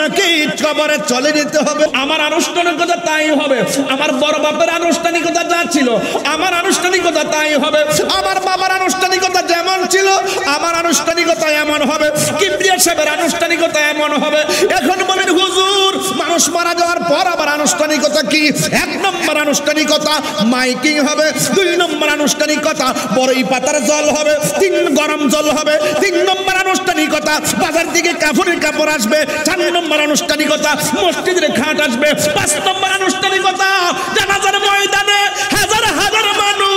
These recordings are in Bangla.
আপনাকে কবরে চলে যেতে হবে। আমার আনুষ্ঠানিকতা তাই হবে, আমার বড় বাপের আনুষ্ঠানিকতা যা ছিল আমার আনুষ্ঠানিকতা তাই হবে, আমার বাবার আনুষ্ঠানিকতা যেমন ছিল আমার আনুষ্ঠানিকতা এমন হবে, কিবরিয়া সাহেবের আনুষ্ঠানিকতা এমন হবে। এখন বলেন হুজুর, মানুষ মারা যাওয়ার পর আবার আনুষ্ঠানিকতা কি? এক নম্বর আনুষ্ঠানিকতা মাইকিং হবে, দুই নম্বর আনুষ্ঠানিকতা বড়ই পাতার জল হবে, তিন গরম জল হবে, তিন নম্বর আনুষ্ঠানিকতা বাজার থেকে কাফনের কাপড় আসবে, চার নম্বর আনুষ্ঠানিকতা মসজিদের খাট আসবে, পাঁচ নম্বর আনুষ্ঠানিকতা জানাজার ময়দানে হাজার হাজার মানুষ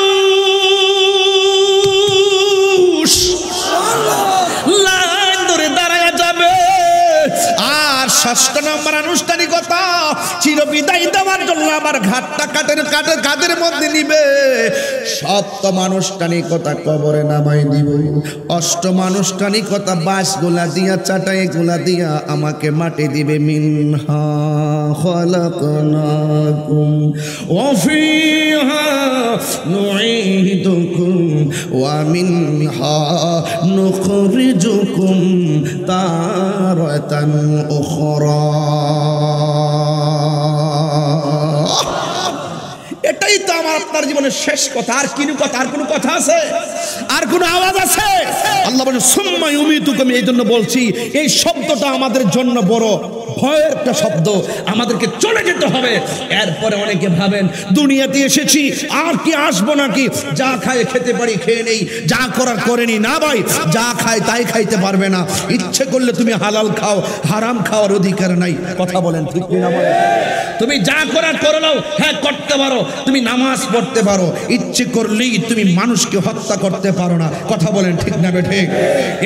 লাইন ধরে দাঁড়ায় যাবে। আর ষষ্ঠ নম্বর আনুষ্ঠানিকতা চির বিদায় দেওয়ার জন্য আমার ঘাটটা কাদের মধ্যে নিবে। সপ্তম আনুষ্ঠানিকতা কবরে নামাই দিব। অষ্টম আনুষ্ঠানিকতা বাঁশ গোলা দিয়া চাটাই গোলা দিয়া আমাকে মাটি দিবে। মিনহা খালাকনাকুম ওয়া ফিহা নুঈদুকুম ওয়া মিনহা নুখরিজুকুম তারাতান উখরা। এটাই তো আমার আপনার জীবনের শেষ কথা। আর কিনু কথা? আর কোনো কথা আছে? আর কোনো আওয়াজ আছে? আল্লাহ বলেন সুম্মা ইউমিতুকুম। এই জন্য বলছি এই শব্দটা আমাদের জন্য বড় ভয়ের একটা শব্দ। আমাদেরকে চলে যেতে হবে। এরপরে অনেকে ভাবেন দুনিয়াতে এসেছি আর কি আসবো নাকি, যা খায় খেতে পারি খেয়ে নেই, যা করার করে নি। না ভাই, যা খায় তাই খাইতে পারবে না। ইচ্ছে করলে তুমি হালাল খাও, হারাম খাওয়ার অধিকার নাই। কথা বলেন ঠিক না? বলেন তুমি যা করার করে নাও, হ্যাঁ করতে পারো। তুমি নামাজ পড়তে পারো, ইচ্ছে করলেই তুমি মানুষকে হত্যা করতে পারো না। কথা বলেন ঠিক না ঠিক?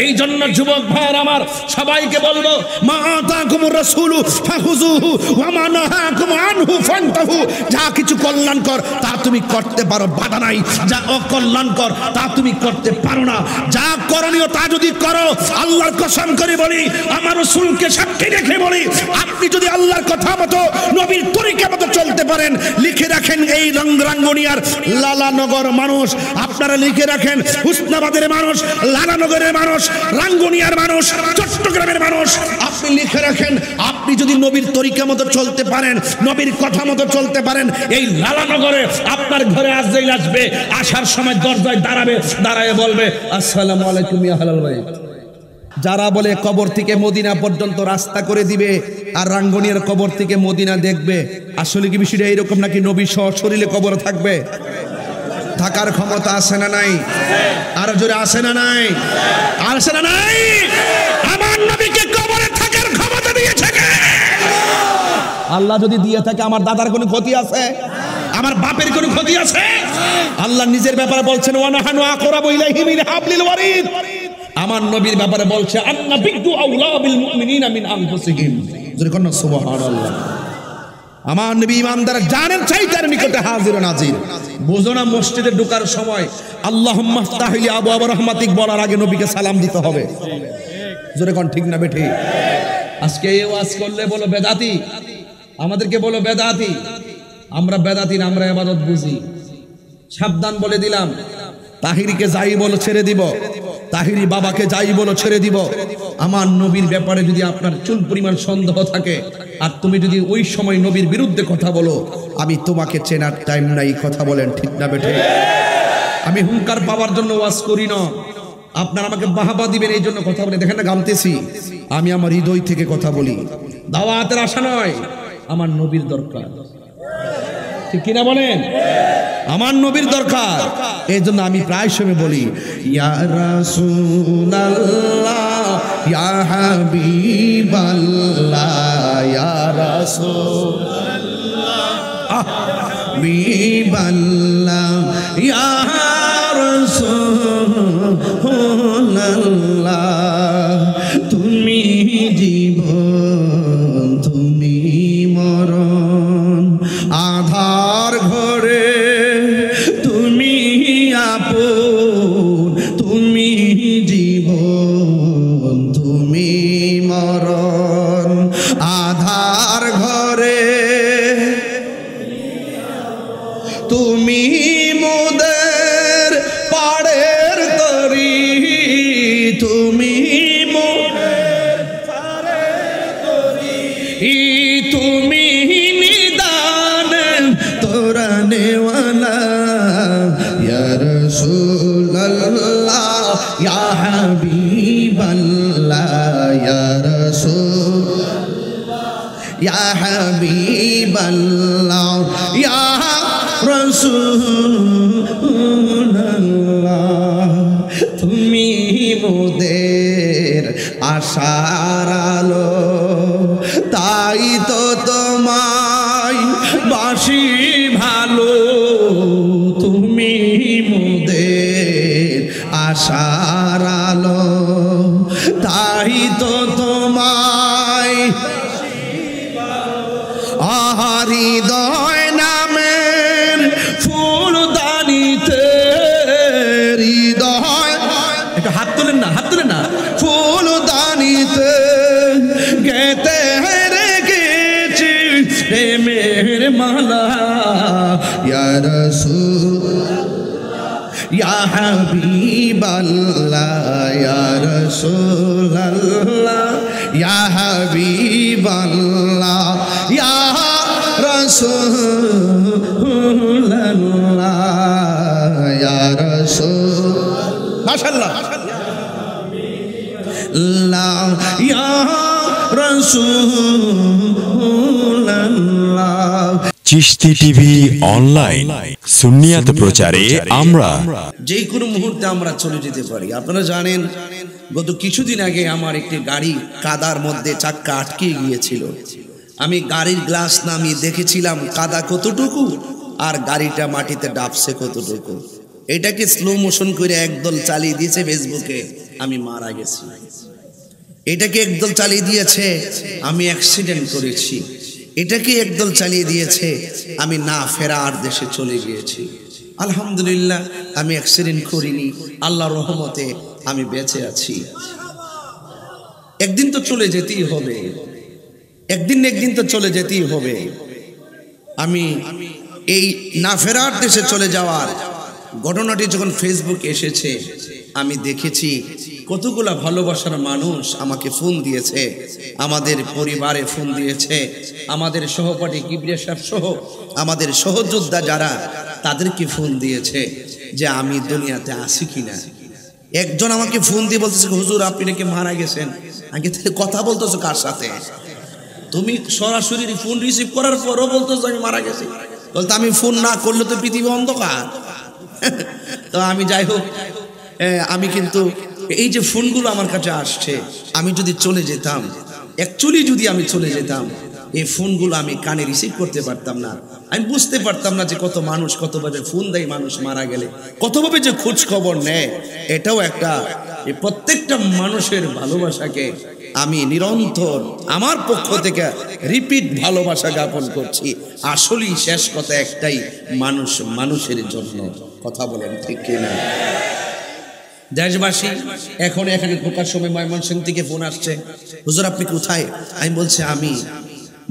এই জন্য যুবক ভাইয়ের আমার সবাইকে বলবো, মা আতাকুমুর রাসূলু ফাখুযুহু ওয়া মা নাহাকুম আনহু ফান্তাহু। যা কিছু কল্যাণকর তা তুমি করতে পারো, বাধা নাই। যা অকল্যাণকর তা তুমি করতে পারো না। যা করণীয় তা যদি করো, আল্লাহর কসম করে বলি, আমার রাসূলকে সাক্ষী রেখে বলি, আপনি যদি আল্লাহর কথা মতো নবীর তরিকা মতো চলতে পারেন, লিখে রাখেন এই রাঙ্গুনিয়ার লালানগর মানুষ, আপনারা লিখে রাখেন হুসনাবাদের মানুষ, লালানগরের মানুষ, রাঙ্গুনিয়ার মানুষ, চট্টগ্রামের মানুষ, আপনি লিখে রাখেন, আপনি যদি নবীর তরিকা মতো চলতে পারেন, নবীর কথা মতো চলতে পারেন, এই লালানগরে আপনার ঘরে আজরাইল আসবে, আসার সময় দরজায় দাঁড়াবে, দাঁড়ায় বলবে আসসালামু আলাইকুম ইয়া হালাল ভাই। যারা বলে কবর থেকে মদিনা পর্যন্ত রাস্তা করে দিবে আর রাঙ্গুনিয়ার কবর থেকে মদিনা দেখবে, আসলে কি বিষয়টা এইরকম নাকি? নবী সশরীরে কবর থাকবে? থাকার ক্ষমতা আছে না নাই? আর জোরে আছে না নাই? আছে না নাই? আমার নবীকে কবরে থাকার ক্ষমতা দিয়েছে কে? আল্লাহ যদি দিয়ে থাকে আমার দাদার কোনো ক্ষতি আছে? আমার বাপের কোনো ক্ষতি আছে? আল্লাহ নিজের ব্যাপারে বলছেন ওয়া নাহানু আকরাবু ইলাইহি মিন হাবলিল ওয়ারিদ। আমার নবীর ব্যাপারে বলছে আন্নাবিয়্যু আউলা বিল মুমিনিনা মিন আনফুসিহিম। জোরে কোন সুবহানাল্লাহ। আমার নবী ইমানদার জানের চাইতার নিকটে হাজির ও নাজির। বুঝো না, মসজিদে ঢোকার সময় আল্লাহুম্মা ইফতাহলি আবওয়াব রাহমাতিক বলার আগে নবীকে সালাম দিতে হবে। জোরে কোন ঠিক না বেঠি? আজকে এই ওয়াজ করলে বলো বেদাতি, আমাদেরকে বলো বেদাতি। আমরা বেদাতি না, আমরা ইবাদত বুঝি। সাবধান বলে দিলাম, তাহিরিকে যাই বলো ছেড়ে দিব, তাহিরি বাবাকে যাই বলো ছেড়ে দিব। আমার নবীর ব্যাপারে যদি আপনার চুল পরিমাণ সন্দেহ থাকে আর তুমি যদি ওই সময় নবীর বিরুদ্ধে কথা বলো, আমি তোমাকে চেনার টাইম নাই। কথা বলেন ঠিক না বেঠে? আমি হুঙ্কার পাওয়ার জন্য ওয়াজ করি না, আপনারা আমাকে বাহাবা দিবেন এই জন্য কথা বলে। দেখেন না গামতেছি, আমি আমার হৃদয় থেকে কথা বলি। দাওয়াতের আশা নয়, আমার নবীর দরকার। ঠিক কিনা বলেন? আমার নবীর দরকার। এই জন্য আমি প্রায় সময় বলি ইয়া রাসূলুল্লাহ ইয়া হাবিবাল্লাহ ইয়া রাসূলুল্লাহ হাবিবাল্লাহ ইয়া রাসূলুল্লাহ। তুমি জীবন, তুমি মরণ, আধার ঘরে তুমি আপন, তুমি জীবন, তুমি মরণ, আধার ঘরে তুমি মোদের পাড়ের তরি, তুমি মোদের পাড়ের তরি, হাবিবাল্লাহ ইয়া রাসূল ইয়া হাবিবাল্লাহ ইয়া রাসূলুল্লাহ তুমি মোদের আশার আলো তাই তো তোমায় বাসি ভালো তুমি মোদের আশার আলো তাই তো তোমায় হৃদয় নামের ফুলদানিতে হৃদয় একটু হাত তোলেন না ফুলদানিতে গেতে রেখেছি প্রেমের মালা ইয়া রাসূল ইয়া হাবিবাল্লাহ ইয়া রাসূলুল্লাহ ইয়া হাবিবাল্লাহ ইয়া রাসূলুল্লাহ ইয়া রাসূল মাশাআল্লাহ লা ইয়া রাসূলুল্লাহ চিশতি টিভি অনলাইন সুন্নিয়াত প্রচারে আমরা যে কোনো মুহূর্তে আমরা চলে যেতে পারি। আপনারা জানেন গত কিছুদিন আগে আমার একটি গাড়ি কাদার মধ্যে চাক্কা আটকে গিয়েছিল। আমি গাড়ির গ্লাস নামিয়ে দেখেছিলাম কাদা কতটুকু আর গাড়িটা মাটিতে ডাবছে কতটুকু। এটাকে স্লো মোশন করে একদল চালিয়ে দিয়েছে ফেসবুকে, আমি মারা গেছি। এটাকে একদল চালিয়ে দিয়েছে আমি অ্যাক্সিডেন্ট করেছি। এটাকে একদল চালিয়ে দিয়েছে আমি না ফেরার দেশে চলে গিয়েছি। আলহামদুলিল্লাহ আমি অ্যাক্সিডেন্ট করিনি, আল্লাহর রহমতে আমি বেঁচে আছি। একদিন তো চলে যেতেই হবে, একদিন তো চলে যেতেই হবে। আমি এই না ফেরার দেশে চলে যাওয়ার ঘটনাটি যখন ফেসবুক এসেছে আমি দেখেছি কতগুলা ভালোবাসার মানুষ আমাকে ফোন দিয়েছে, আমাদের পরিবারে ফোন দিয়েছে, আমাদের সহপাঠী কিবরিয়া সাহেব সহ আমাদের সহযোদ্ধা যারা তাদেরকে ফোন দিয়েছে যে আমি দুনিয়াতে আছি কিনা। একজন আমাকে ফোন দিয়ে বলতেছে হুজুর আপনি নাকি মারা গেছেন। আগে থেকে কথা বলতেছো কার সাথে? তুমি সরাসরি ফোন রিসিভ করার পরও বলতেছো আমি মারা গেছি। বলতে আমি ফোন না করলে তো পৃথিবী অন্ধকার। তো আমি যাই হোক, আমি কিন্তু এই যে ফোনগুলো আমার কাছে আসছে, আমি যদি চলে যেতাম, অ্যাকচুয়ালি যদি আমি চলে যেতাম, এই ফোনগুলো আমি কানে রিসিভ করতে পারতাম না। আমি বুঝতে পারতাম না যে কত মানুষ কতভাবে ফোন দেয় মানুষ মারা গেলে, কতভাবে যে খোঁজ খবর নেয়। এটাও একটা প্রত্যেকটা মানুষের ভালোবাসাকে আমি নিরন্তর আমার পক্ষ থেকে রিপিট ভালোবাসা জ্ঞাপন করছি। আসলেই শেষ কথা একটাই, মানুষ মানুষের জন্য। কথা বলেন ঠিক কিনা? দেশবাসী এখন এখানে ঢোকার সময় ময়মনসিংহ থেকে ফোন আসছে, হুজুর আপনি কোথায়? আমি বলছি আমি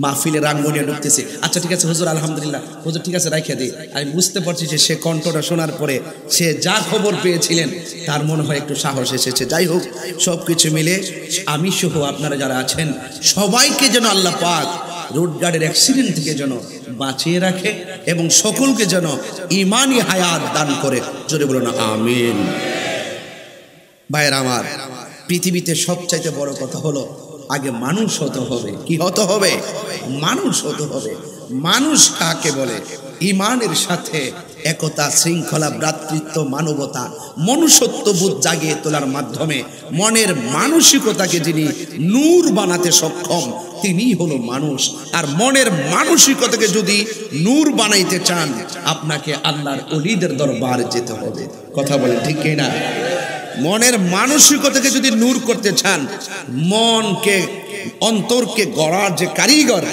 মাহফিলে রাঙ্গুনিয়া ঢুকতেছি। আচ্ছা ঠিক আছে হুজুর, আলহামদুলিল্লাহ হুজুর ঠিক আছে রাখিয়া দিই। আমি বুঝতে পারছি যে সে কণ্ঠটা শোনার পরে সে যা খবর পেয়েছিলেন তার মনে হয় একটু সাহস এসেছে। যাই হোক, সব কিছু মিলে আমি সহ আপনারা যারা আছেন সবাইকে যেন আল্লাহ পাক রোড গার্ডের অ্যাক্সিডেন্ট থেকে যেন বাঁচিয়ে রাখে এবং সকলকে যেন ইমানি হায়াত দান করে। জোরে বলুন আমিন। ভাইয়ের আমার, পৃথিবীতে সবচাইতে বড় কথা হলো আগে মানুষ হতে হবে। কি হতে হবে? মানুষ হতে হবে। মানুষ কাকে বলে? ইমানের সাথে একতা, শৃঙ্খলা, ভ্রাতৃত্ব, মানবতা, মনুষ্যত্ববোধ জাগিয়ে তোলার মাধ্যমে মনের মানসিকতাকে যিনি নূর বানাতে সক্ষম তিনিই হলো মানুষ। আর মনের মানসিকতাকে যদি নূর বানাইতে চান আপনাকে আল্লাহর ওলিদের দরবারে যেতে হবে। কথা বলেন ঠিক কিনা? মনের মানসিকতাকে যদি নূর করতে চান, মনকে অন্তরকে গড়ার যে কারিগর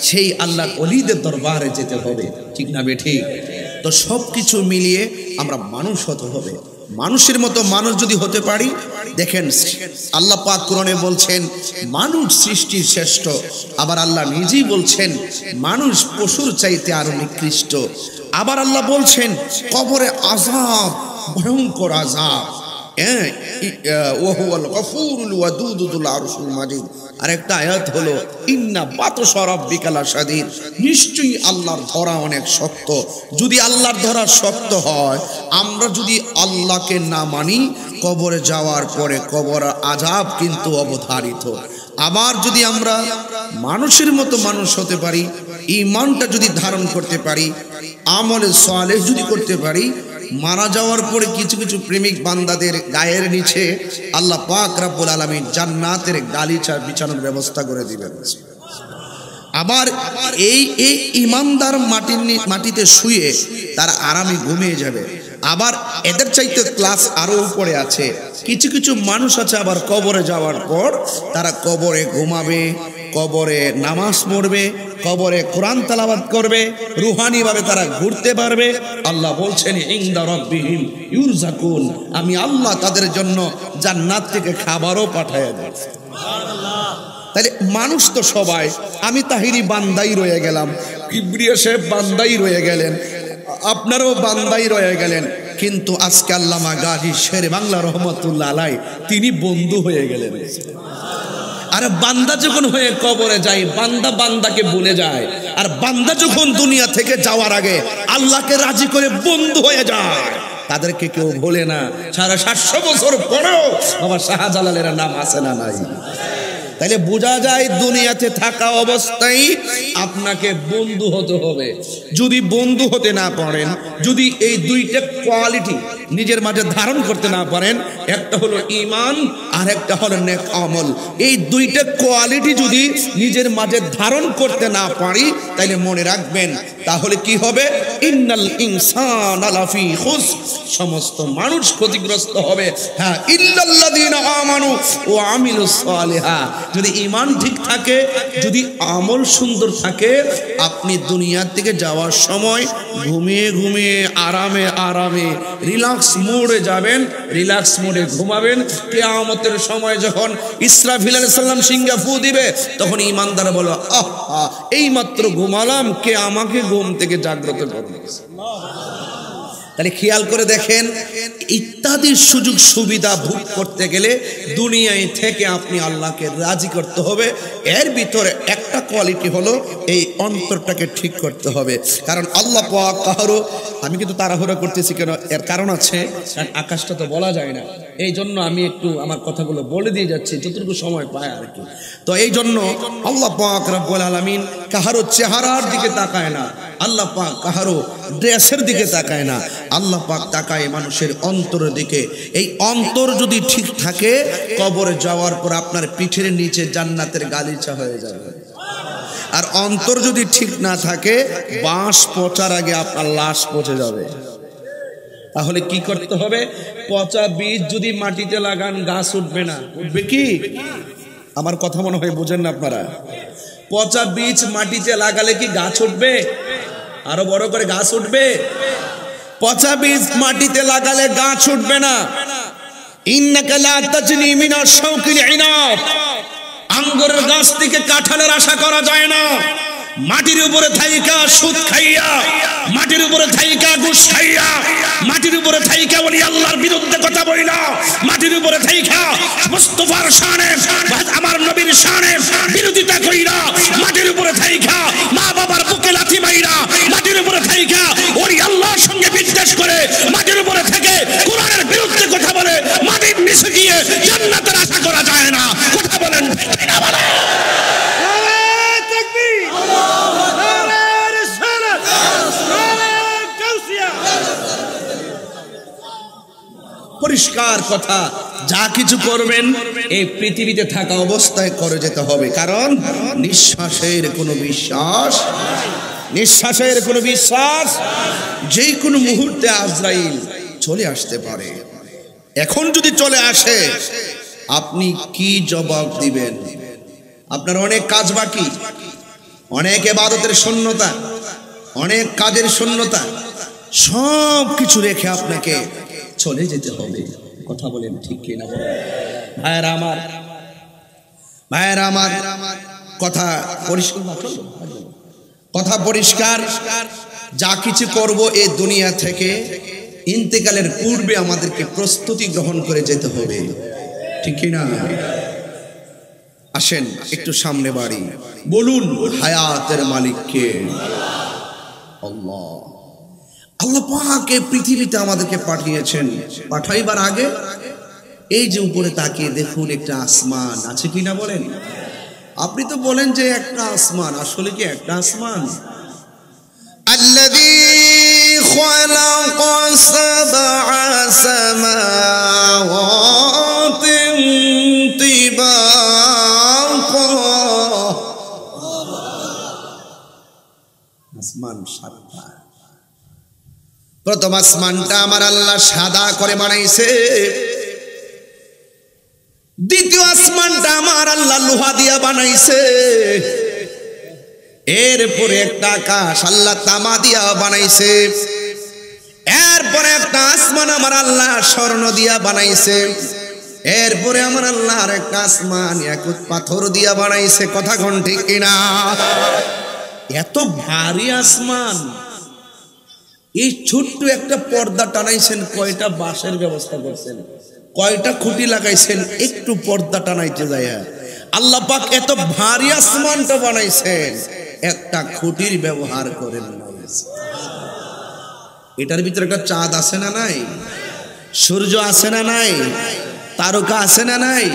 সেই আল্লাহর ওলিদের দরবারে যেতে হবে। ঠিক না বেঠিক? তো সব কিছু মিলিয়ে আমরা মানুষ হতে হবে। মানুষের মতো মানুষ যদি হতে পারি, দেখেন আল্লাহ পাক কোরআনে বলছেন মানুষ সৃষ্টির শ্রেষ্ঠ। আবার আল্লাহ নিজেই বলছেন মানুষ পশুর চাইতে আরো নিকৃষ্ট। আবার আল্লাহ বলছেন কবরে আযাব ভয়ঙ্কর আযাব। ওয়াহুয়াল গফুরুল ওয়াদুদ যুল আরশিল মাজিদ। আরেকটা আয়াত হলো ইন্না বাতশা রাব্বিকা লাশাদীদ, নিশ্চয়ই আল্লাহর ধরা অনেক শক্ত। যদি আল্লাহর ধরা শক্ত হয়, আমরা যদি আল্লাহকে না মানি, কবরে যাওয়ার পরে কবর আযাব কিন্তু অবধারিত। আবার যদি আমরা মানুষের মতো মানুষ হতে পারি, ঈমানটা যদি ধারণ করতে পারি, আমলে সালেহ যদি করতে পারি, মারা যাওয়ার পরে কিছু কিছু প্রেমিক বান্দাদের গায়ের নিচে আল্লাহ পাক রব্বুল আলামিন জান্নাতের গালিচা বিছানোর ব্যবস্থা করে দিবেন। আবার এই ঈমানদার মাটিতে শুয়ে তারা আরামে ঘুমিয়ে যাবে। আবার এদের চাইতে ক্লাস আরো উপরে আছে, কিছু কিছু মানুষ আছে আবার কবরে যাওয়ার পর তারা কবরে ঘুমাবে, কবরে নামাজ পড়বে, কবরে কোরআন তেলাওয়াত করবে, রুহানি ভাবে তারা ঘুরতে পারবে। আল্লাহ বলছেন ইনদা রাব্বিহিম ইউরযাকুন, আমি আল্লাহ তাদের জন্য জান্নাত থেকে খাবারও পাঠায় দেব। সুবহানাল্লাহ। তাহলে মানুষ তো সবাই, আমি তাহিরি বান্দাই রয়ে গেলাম, কিবরিয়া সাহেব বান্দাই রয়ে গেলেন, আপনারাও বান্দাই রয়ে গেলেন, কিন্তু আজকে আল্লামা গাজী শের বাংলা রহমতুল্লাহ আলাই তিনি বন্ধু হয়ে গেলেন। আর বান্দা যখন হয়ে কবরে যায়, বান্দা বান্দাকে ভুলে যায়। আর বান্দা যখন দুনিয়া থেকে যাওয়ার আগে আল্লাহকে রাজি করে বন্ধু হয়ে যায়, তাদেরকে কেউ ভোলে না। 750 বছর পরেও বাবা শাহজালালের নাম আছে না নাই? তাইলে বোঝা যায় দুনিয়াতে থাকা অবস্থায় আপনাকে বন্ধু হতে হবে। যদি বন্ধু হতে না পারেন, যদি এই দুইটা কোয়ালিটি নিজের মাঝে ধারণ করতে না পারেন, একটা হলো ঈমান আর একটা হলো নেক আমল, এই দুইটা কোয়ালিটি যদি নিজের মাঝে ধারণ করতে না পারি, তাইলে মনে রাখবেন তাহলে কি হবে? ইন্নাল ইনসানা লাফি খুসর, সমস্ত মানুষ ক্ষতিগ্রস্ত হবে। হ্যাঁ, ইল্লাল্লাযীনা আমানু ওয়া আমিলুস সালিহাত, যদি ঈমান ঠিক থাকে, যদি আমল সুন্দর থাকে, আপনি দুনিয়া থেকে যাওয়ার সময় ঘুমিয়ে ঘুমিয়ে আরামে আরামে রিল্যাক্স মোডে যাবেন, রিল্যাক্স মোডে ঘুমাবেন। কিয়ামতের সময় যখন ইসরাফিল আলাইহিস সালাম সিংহা ফু দিবে, তখন ঈমানদার বলবে আহা, এইমাত্র ঘুমালাম, কে আমাকে ঘুম থেকে জাগ্রত করবে। তাহলে খেয়াল করে দেখেন, ইত্যাদি সুযোগ সুবিধা ভোগ করতে গেলে দুনিয়ায় থেকে আপনি আল্লাহকে রাজি করতে হবে। এর ভিতরে একটা কোয়ালিটি হলো এই অন্তরটাকে ঠিক করতে হবে। কারণ আল্লাহ পাক কাহারও, আমি কিন্তু তাড়াহুড়া করতেছি কেন, এর কারণ আছে, কারণ আকাশটা তো বলা যায় না, এই জন্য আমি একটু আমার কথাগুলো বলে দিয়ে যাচ্ছি যতটুকু সময় পায় আর কি। তো এই জন্য আল্লাহ পাক রব্বুল আলামিন কাহারও চেহারার দিকে তাকায় না, আল্লাহ পাক কাহারও ড্রেসের দিকে তাকায় না, আল্লাহ পাক তাকায় মানুষের অন্তরের দিকে। এই অন্তর যদি ঠিক থাকে, কবরে যাওয়ার পর আপনার পিঠের নিচে জান্নাতের গালিচা হয়ে যাবে। আর অন্তর যদি ঠিক না থাকে, বাঁশ পচার আগে আপনার লাশ পচে যাবে। তাহলে কি করতে হবে? পচা বীজ যদি মাটিতে লাগান, গাছ উঠবে না। উঠবে কি? আমার কথা মনে হয় বুঝেন না আপনারা। পচা বীজ মাটিতে লাগালে কি গাছ উঠবে? আরো বড় করে গাছ উঠবে? পচা বীজ মাটিতে লাগালে গাছ উঠবে না। ইন্নাকা লা তাজনি মিনাশ শাওকিল ইনাব, আঙ্গুরের গাছ থেকে কাঁঠালের আশা করা যায় না। মাটির উপরে থাইকা সুদ খাইয়া, মাটির উপরে থাইকা ঘুষ খাইয়া, মাটির উপরে থাইকা ওলি আল্লাহর বিরুদ্ধে কথা বইলা, মাটির উপরে থাইকা মুস্তাফার শানে, আমার নবীর শানে বিরোধিতা কইরা, মাটির উপরে থাইকা মা বাবার বুকে লাথি মাইরা, মাটির উপরে থাইকা ওলি আল্লাহর সঙ্গে বিদ্বেষ করে, মাটির উপরে থেকে কোরআনের বিরুদ্ধে কথা বলে, মাটির নিচে গিয়ে জান্নাতের আশা করা যায় না। কথা বলেন ঠিক না বলেন? পরিষ্কার কথা, যা কিছু করবেন এই পৃথিবীতে থাকা অবস্থায় করে যেতে হবে। কারণ নিঃশ্বাসের কোনো বিশ্বাস, নিঃশ্বাসের কোনো বিশ্বাস, যে কোনো মুহূর্তে আজরাইল চলে আসতে পারে। এখন যদি চলে আসে, আপনি কি জবাব দিবেন? আপনার অনেক কাজ বাকি, অনেক ইবাদতের শূন্যতা, অনেক কাজের শূন্যতা, সব কিছু রেখে আপনাকে চলে যেতে হবে। কথা বলেন ঠিক কি না বলেন? ভাইয়েরা আমার, ভাইয়েরা আমার, কথা পরিষ্কার, কথা পরিষ্কার। যা কিছু করব এই দুনিয়া থেকে ইন্তেকালের পূর্বে আমাদেরকে প্রস্তুতি গ্রহণ করে যেতে হবে, ঠিক কি না? আসেন একটু সামনে বাড়ি, বলুন হায়াতের মালিক কে? আল্লাহ। আল্লাহ পাক এই পৃথিবীতে আমাদেরকে পাঠিয়েছেন। পাঠাইবার আগে এই যে উপরে তাকিয়ে দেখুন একটা আসমান আছে কিনা বলেন। আপনি তো বলেন যে একটা আসমান, আসলে কি একটা আসমান? আল্লাযী খালাকা সাবআ সামাওয়াতিন তিবাকা। আসমান সাতটা। প্রথম আসমানটা আমার আল্লাহ সাদা করে বানাইছে। দ্বিতীয় আসমানটা আমার আল্লাহ লোহা দিয়া বানাইছে। এরপরে একটা আকাশ আল্লাহ তামা দিয়া বানাইছে। এরপরে একটা আসমান আমার আল্লাহ স্বর্ণ দিয়া বানাইছে। এরপরে আমার আল্লাহ আর একটা আসমান ইয়াকুত পাথর দিয়া বানাইছে। কথা কোন ঠিক কিনা? এত ভারী আসমান, এই ছোট্ট একটা পর্দা টানাইছেন, কয়টা বাঁশের ব্যবস্থা করছেন, কয়টা খুঁটি লাগাইছেন একটু পর্দা টানাইতে যায়। আল্লাহ পাক এত ভারী আসমানটা বানাইছেন, একটা খুঁটির ব্যবহার করেন না। এটার ভিতরে একটা চাঁদ আছে না নাই? সূর্য আছে না নাই? তারকা আছে না নাই?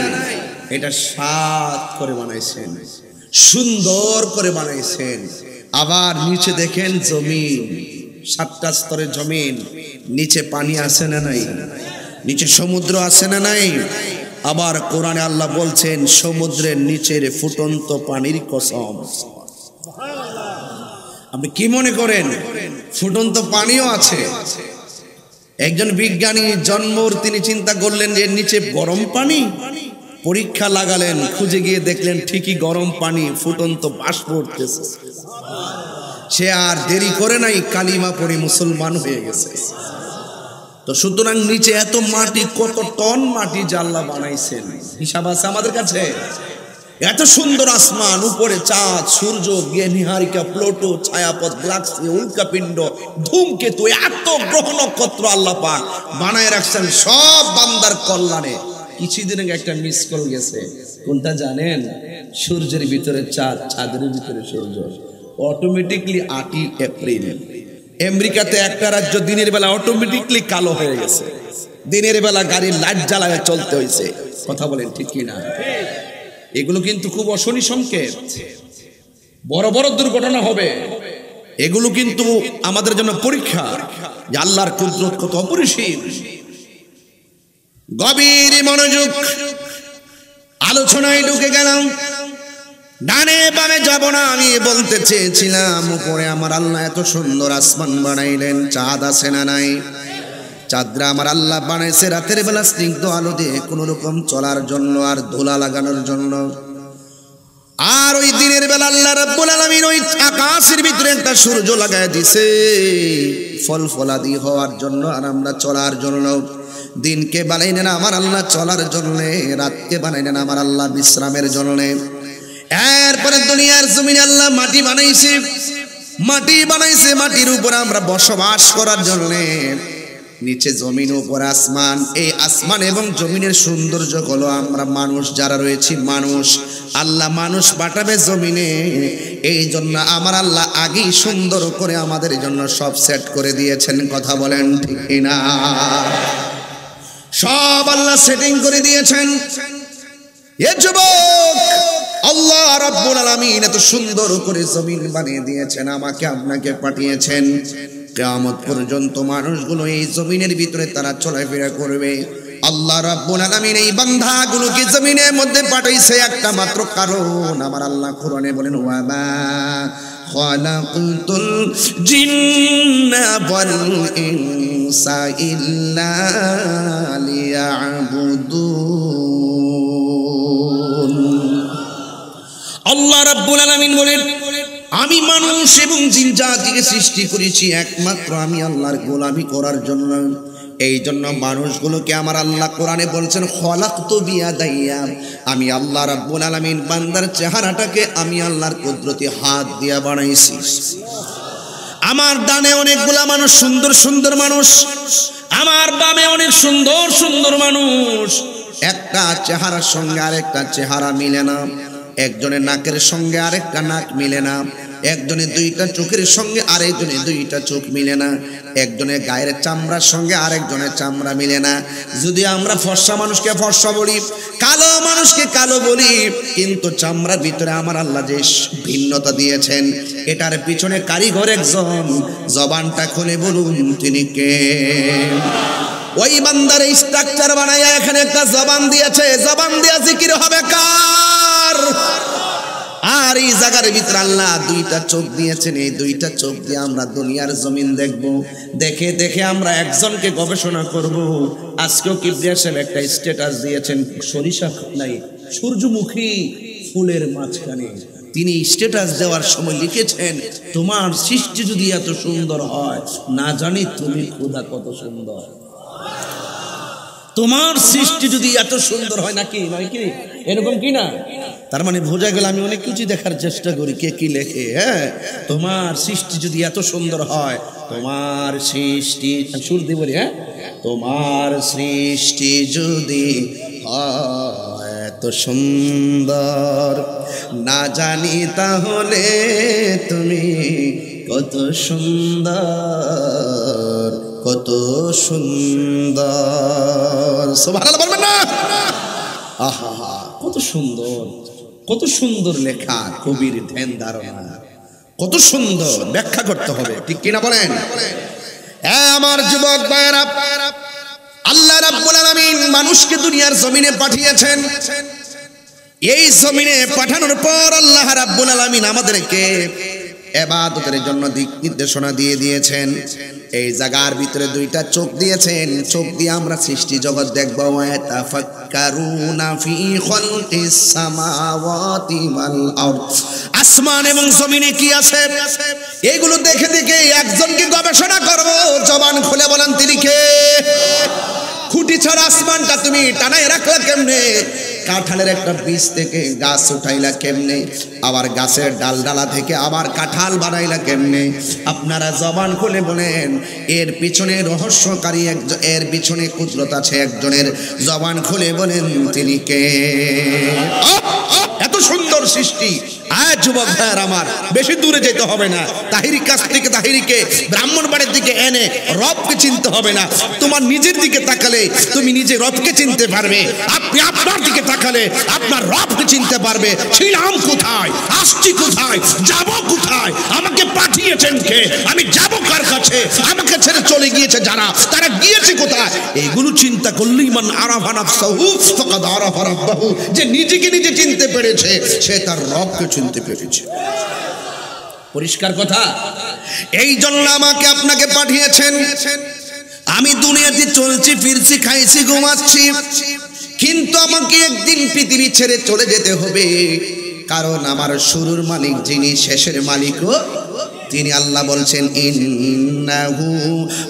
এটা সাত করে বানাইছেন, সুন্দর করে বানাইছেন। আবার নিচে দেখেন জমিন, সাতটা স্তরের জমিন, নিচে পানি আছে না নাই? নিচে সমুদ্র আছে না নাই? আবার কোরআনে আল্লাহ বলছেন সমুদ্রের নিচের ফুটন্ত পানির কসম। আপনি কি মনে করেন ফুটন্ত পানিও আছে? একজন বিজ্ঞানী জন্মর তিনি চিন্তা করলেন যে নিচে গরম পানি, পরীক্ষা লাগালেন, খুঁজে গিয়ে দেখলেন ঠিকই গরম পানি, ফুটন্ত বাষ্প উঠতেছে। সে আর দেরি করে নাই, কালিমা পড়ে মুসলমান হয়ে গেছে। তো সুতরাং নিচে এত মাটি, কত টন মাটি যে আল্লাহ বানাইছেন হিসাব আছে আমাদের কাছে? এত সুন্দর আসমান, উপরে চাঁদ, সূর্য, নিহারিকা, প্লুটো, ছায়াপথ, গ্যালাক্সি, উল্কাপিণ্ড, ধূমকেতু, এত গ্রহ নক্ষত্র আল্লাহ পাক বানায় রাখছেন সব বান্দার কল্যাণে। কিছুদিন আগে একটা মিস কল গেছে, কোনটা জানেন? সূর্যের ভিতরে চাঁদ, চাঁদের ভিতরে সূর্য। অটোমেটিকলি 8ই এপ্রিল আমেরিকাতে একটা রাজ্য দিনের বেলা অটোমেটিকলি কালো হয়ে গেছে। দিনের বেলা গাড়ির লাইট জ্বালায় চলতে হয়েছে। কথা বলেন ঠিক কিনা? এগুলো কিন্তু খুব অশনি সংকেত, বড় বড় দুর্ঘটনা হবে। এগুলো কিন্তু আমাদের জন্য পরীক্ষা যে আল্লাহর কুদরত কত অপরিসীম। গভীর মনোযোগ, আলোচনায় ঢুকে গেলাম। ডানে বামে যাব না, আমি বলতে চেয়েছিলাম উপরে আমার আল্লাহ এত সুন্দর আসমান বানাইলেন, চাঁদ আছে না নাই? চাঁদরা আমার আল্লাহ বানাইছে রাতের বেলা স্নিগ্ধ আলো দিয়ে কোনো রকম চলার জন্য আর ধুলা লাগানোর জন্য। আর ওই দিনের বেলা আল্লাহ রাব্বুল আলামিন ওই আকাশের ভিতরে একটা সূর্য লাগায় দিছে ফল ফলাদি হওয়ার জন্য আর আমরা চলার জন্য। দিনকে বানাইলেন আমার আল্লাহ চলার জন্য, রাতকে বানাইলেন আমার আল্লাহ বিশ্রামের জন্য। এরপরে দুনিয়ার জমিনে আল্লাহ মাটি বানাইছে, মাটির উপর আমরা বসবাস করার জন্য। নিচে জমিন, উপর আসমান। এই আসমান এবং জমিনের সৌন্দর্য হলো আমরা মানুষ যারা রয়েছি, মানুষ। আল্লাহ মানুষ পাঠাবে জমিনে, এই জন্য আমার আল্লাহ আগেই সুন্দর করে আমাদের জন্য সব সেট করে দিয়েছেন। কথা বলেন ঠিক না? সব আল্লাহ সেটিং করে দিয়েছেন। এ যুবক, আল্লাহ রাব্বুল আলামিন এত সুন্দর করে জমিন বানিয়ে দিয়েছেন, আমাকে আপনাকে পাঠিয়েছেন। কিয়ামত পর্যন্ত মানুষগুলো এই জমিনের ভিতরে তারা চলাফেরা করবে। আল্লাহ রাব্বুল আলামিন এই বান্দাগুলোকে জমিনের মধ্যে পাঠাইছে একটা মাত্র কারণ। আমার আল্লাহ কোরআনে বলেন ওয়া মা খালাকুতুল জিন্না ওয়াল ইনসা ইল্লা লিয়াবুদুন। আল্লাহ রাব্বুল আলামিন বলেন আমি মানুষ এবং জিন জাতিকে সৃষ্টি করেছি একমাত্র আমি আল্লাহর গোলামি করার জন্য। এই জন্য মানুষগুলোকে আমার আল্লাহ কোরআনে বলছেন খলাকতু বিয়াদাইয়া, আমি আল্লাহ রাব্বুল আলামিন বান্দার চেহারাটাকে আমি আল্লাহর কুদরতি হাত দিয়া বানাইছি। আমার ডানে অনেকগুলা মানুষ, সুন্দর সুন্দর মানুষ, আমার বামে অনেক সুন্দর সুন্দর মানুষ, একটা চেহারার সঙ্গে আরেকটা চেহারা মিলে না, একজনের নাকের সঙ্গে আরেকটা নাক মিলে না, একজনের দুইটা চোখের সঙ্গে আরেকজনের দুইটা চোখ মিলে না, একজনের গায়ের চামড়ার সঙ্গে আরেকজনের চামড়া মিলে না। যদি আমরা ফর্সা মানুষকে ফর্সা বলি, কালো মানুষকে কালো বলি, কিন্তু চামড়ার ভিতরে আমার আল্লাহ যে ভিন্নতা দিয়েছেন, এটার পিছনে কারিগর একজন। জবানটা খুলে বলুন তিনি কে? ওই বান্দার স্ট্রাকচার বানায়া এখানে একটা জবান দিয়েছে, জবান দিয়া জিকির হবে কার? আর এই জায়গার ভিতরে আল্লাহ দুইটা চোখ দিয়েছেন, এই দুইটা চোখ দিয়ে আমরা দুনিয়ার জমিন দেখব, দেখে দেখে আমরা একজনকে গবেষণা করব। আজকেও কিবরিয়া সাহেব একটা স্ট্যাটাস দিয়েছেন, সরিষা নাই সূর্যমুখী ফুলের মাঝখানে। তিনি স্ট্যাটাস দেওয়ার সময় লিখেছেন, তোমার সৃষ্টি যদি এত সুন্দর হয়, না জানি তুমি খোদা কত সুন্দর। তোমার সৃষ্টি যদি এত সুন্দর হয়, নাকি নয় কি? এরকম কি না? তার মানে বোঝা গেল আমি অনেক কিছু দেখার চেষ্টা করি কে কি লেখে। হ্যাঁ, তোমার সৃষ্টি যদি এত সুন্দর হয়, তোমার সৃষ্টি সুর দিয়ে বলি, হ্যাঁ, তোমার সৃষ্টি যদি হয় এত সুন্দর, না জানি তাহলে তুমি কত সুন্দর, কত সুন্দর। সুবহানাল্লাহ বলবেন না? আহা, কত সুন্দর, কত সুন্দর লেখা, কবির ধ্যান ধারণা, কত সুন্দর ব্যাখ্যা করতে হবে, ঠিক কিনা বলেন? আমার যুবক ভাইরা, আল্লাহ রাব্বুল আলামিন মানুষকে দুনিয়ার জমিনে পাঠিয়েছেন। এই জমিনে পাঠানোর পর আল্লাহ রাব্বুল আলামিন আমাদেরকে ইবাদতের জন্য দিক নির্দেশনা দিয়ে দিয়েছেন। এই জায়গার ভিতরে দুইটা চোখ দিয়েছেন, চোখ দিয়ে আমরা সৃষ্টি জগৎ দেখব। ওয়াতাফাক্কারুনা ফি খালকিস সামাওয়াতি ওয়াল আরদ, আসমান এবং জমিনে কি আছে এগুলো দেখে দেখে একজনকে গবেষণা করব। জবান খুলে বলেন তিনি কে? খুঁটি ছাড়া আসমানটা তুমি টানায় রাখলা কেমনে? কাঁঠালের একটা বীজ থেকে গাছ উঠাইলা কেমনে? আবার গাছের ডালডালা থেকে আবার কাঁঠাল বানাইলা কেমনে? আপনারা জবান খুলে বলেন, এর পিছনে রহস্যকারী একজন, এর পিছনে কুদরত আছে একজনের। জবান খুলে বলেন তিনি কে? এত সুন্দর সৃষ্টি। আজ যুবক ভাইয়ার আমার, বেশি দূরে যেতে হবে না, তাহিরির কাছ থেকে তাহিরিকে ব্রাহ্মণবাড়ির দিকে এনে রবকে চিনতে হবে না। তোমার নিজের দিকে তাকালে তুমি নিজে রবকে চিনতে পারবে, আপনি আপনার দিকে তাকালে আপনার রবকে চিনতে পারবে। ছিলাম কোথায়, আসছি কোথায়, যাব কোথায়, আমাকে পাঠিয়েছেন কে, আমি যাব কার কাছে, আমাকে ছেড়ে চলে গিয়েছে যারা, তারা গিয়েছে কোথায়, এগুলো চিন্তা করলেই মান আরাফা নাফসাহু ফাকাদ আরাফা রাব্বাহু। যে নিজেকে নিজে চিনতে পেরেছে সে তার রবকে চিনতে পেরেছে। পরিষ্কার কথা। এই জন্য আমাকে আপনাকে পাঠিয়েছেন। আমি দুনিয়াতে চলছি ফিরছি, খাইছি, ঘুমাচ্ছি, কিন্তু আমাকে একদিন পৃথিবী ছেড়ে চলে যেতে হবে। কারণ আমার শুরুর মালিক যিনি, শেষের মালিকও তিনি। আল্লাহ বলছেন, ইন্নাহু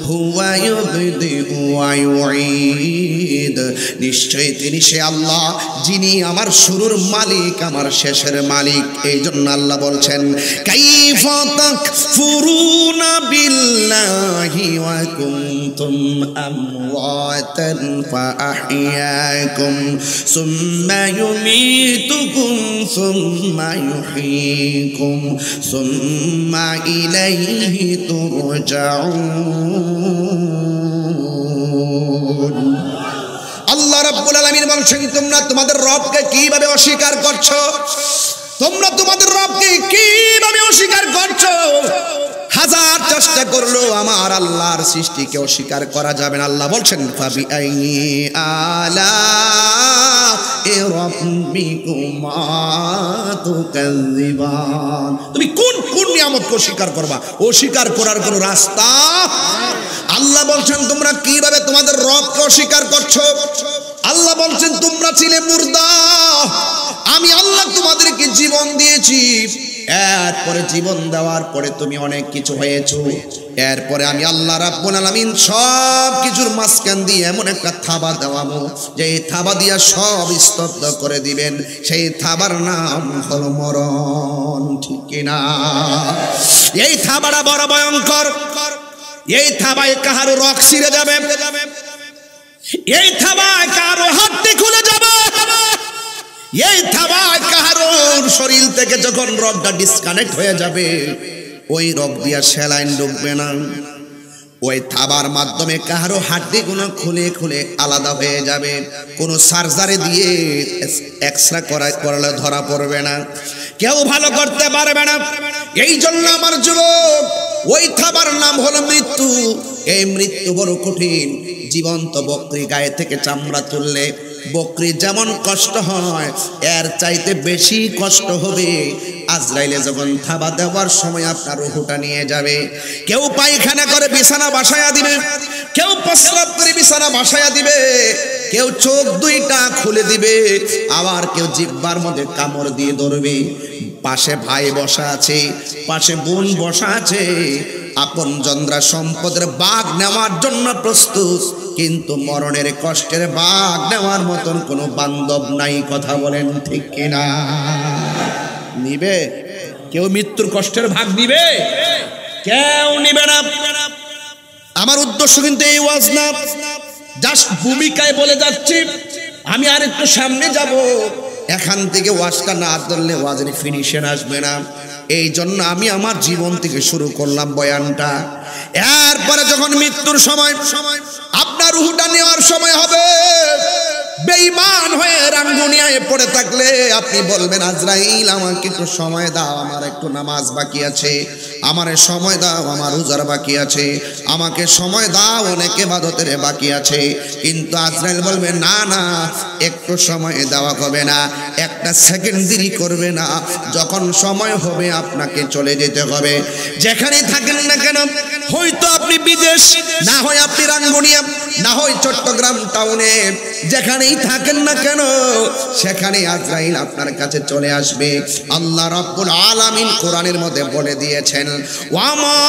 হুয়া ইউবদিউ ওয়া ইউঈদ, নিশ্চয়ই তিনি সে আল্লাহ যিনি আমার শুরুর মালিক, আমার শেষের মালিক। এই জন্য আল্লাহ বলছেন, কাইফা তাকফুরুনা বিল্লাহি ওয়া কুনতুম আমওয়াতান ফাআহইয়াকুম সুম্মা ইউমীতুকুম সুম্মা ইউহয়ীকুম সুম্মা ইলাইহি তুরজাউন। আল্লাহ রাব্বুল আলামিন বলছেন, তোমরা তোমাদের রবকে কিভাবে অস্বীকার করছো? তোমরা তোমাদের রবকে কিভাবে অস্বীকার করছো? হাজার চেষ্টা করলো আমার আল্লাহর সৃষ্টিকে অস্বীকার করা যাবে না। আল্লাহ বলছেন, ফাবি আইনি আলা রাব্বিকুমা তুকাযিবান, তুমি কোন কোন নিয়ামতকে অস্বীকার করবা? অস্বীকার করার কোনো রাস্তা। আল্লাহ বলছেন, তোমরা কিভাবে তোমাদের রবকে অস্বীকার করছো? আল্লাহ বলছেন, তোমরা ছিলে মুর্দা, আমি আল্লাহ তোমাদেরকে জীবন দিয়েছি। এরপরে জীবন দেওয়ার পরে তুমি অনেক কিছু হয়েছো। এরপরে আমি আল্লাহ রাব্বুল আলামিন সব কিছুর মাঝখান দিয়ে এমন একটা থাবা দেওয়াবো, যে এই থাবা দিয়া সব স্তব্ধ করে দিবেন। সেই থাবার নাম হলো মরণ, ঠিক কিনা? এই থাবাটা বড় ভয়ঙ্কর। এই থাবায় কাহারো রক ছিঁড়ে যাবে, এই থাবায় কাহারো হাড্ডি খুলে যাবে, এই থাবায় কাহারোর শরীর থেকে যখন রগটা ডিসকানেক্ট হয়ে যাবে, ওই রগ দিয়া স্যালাইন ঢুকবে না। ওই থাবার মাধ্যমে কাহারো হাড্ডিগুলো খুলে খুলে আলাদা হয়ে যাবে, কোনো সার্জারি দিয়ে এক্সরে করলে ধরা পড়বে না, কেউ ভালো করতে পারবে না। এই জন্য আমার যুবক, ওই থাবার নাম হলো মৃত্যু। এই মৃত্যু বড় কঠিন। জীবন্ত বকরি গায়ে থেকে চামড়া তুললে বকরি যেমন কষ্ট হয়, এর চাইতে বেশি কষ্ট হবে আজরাইলে যখন থাবা দেওয়ার সময় আপনার রূহটা নিয়ে যাবে। কেউ পায়খানা করে বিছানা বাসায়া দিবে, কেউ প্রস্রাব করে বিছানা বাসায়া দিবে, কেউ চোখ দুইটা খুলে দিবে, আবার কেউ জিহ্বার মধ্যে কামড় দিয়ে ধরবে। পাশে ভাই বসা আছে, পাশে বোন বসা আছে, আপন জনরা সম্পদের ভাগ নেওয়ার জন্য প্রস্তুত, কিন্তু মরণের কষ্টের ভাগ নেওয়ার মতন কোনো বান্ধব নাই। কথা বলেন ঠিক কিনা? নিবে কেউ মৃত্যুর কষ্টের ভাগ নিবে? কেউ নিবে না। আমার উদ্দেশ্য কিন্তু এই ওয়াজ না, জাস্ট ভূমিকায় বলে যাচ্ছি। আমি আর একটু সামনে যাব, এখান থেকে ওয়াজটা না ধরলে ওয়াজের ফিনিশন আসবে না। এই জন্য আমি আমার জীবন থেকে শুরু করলাম বয়ানটা। এরপরে যখন মৃত্যুর সময় আপনার রূহটা নেওয়ার সময় হবে, বেঈমান হয়ে রাঙ্গুনিয়ায় পড়ে থাকলে আপনি বলবেন, আজরাইল আমাকে একটু সময় দাও, আমার একটু নামাজ বাকি আছে, আমার সময় দাও, আমার রোজার বাকি আছে, আমাকে সময় দাও, অনেক ইবাদতের বাকি আছে। কিন্তু আজরাইল বলবে, না না, একটু সময় দেওয়া হবে না, একটা সেকেন্ড দেরি করবে না, যখন সময় হবে আপনাকে চলে যেতে হবে। যেখানে থাকেন না কেন, হয়তো আপনি বিদেশ, না হয় আপনি রাঙ্গুনিয়া, না হয় চট্টগ্রাম টাউনে, যেখানেই থাকেন না কেন, সেখানে আজরাইল আপনার কাছে চলে আসবে। আল্লাহ রাব্বুল আলামিন কোরআনের মধ্যে বলে দিয়েছেন, ওয়ামা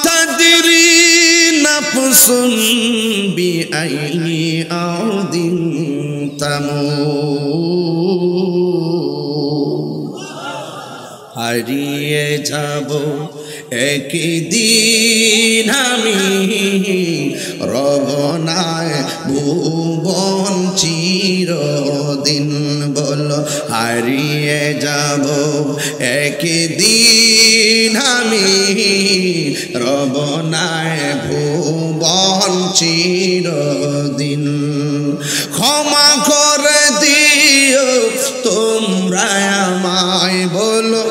তাদরি নাফসুন বিআই আরদিন তামুত। হারিয়ে যাব একদিন আমি, রবনায় ভুবন চিরদিন। বলো, হারিয়ে যাব একদিন আমি, রবনায় ভুবন চিরদিন। ক্ষমা করে দিও তোমরা আমায়, বলো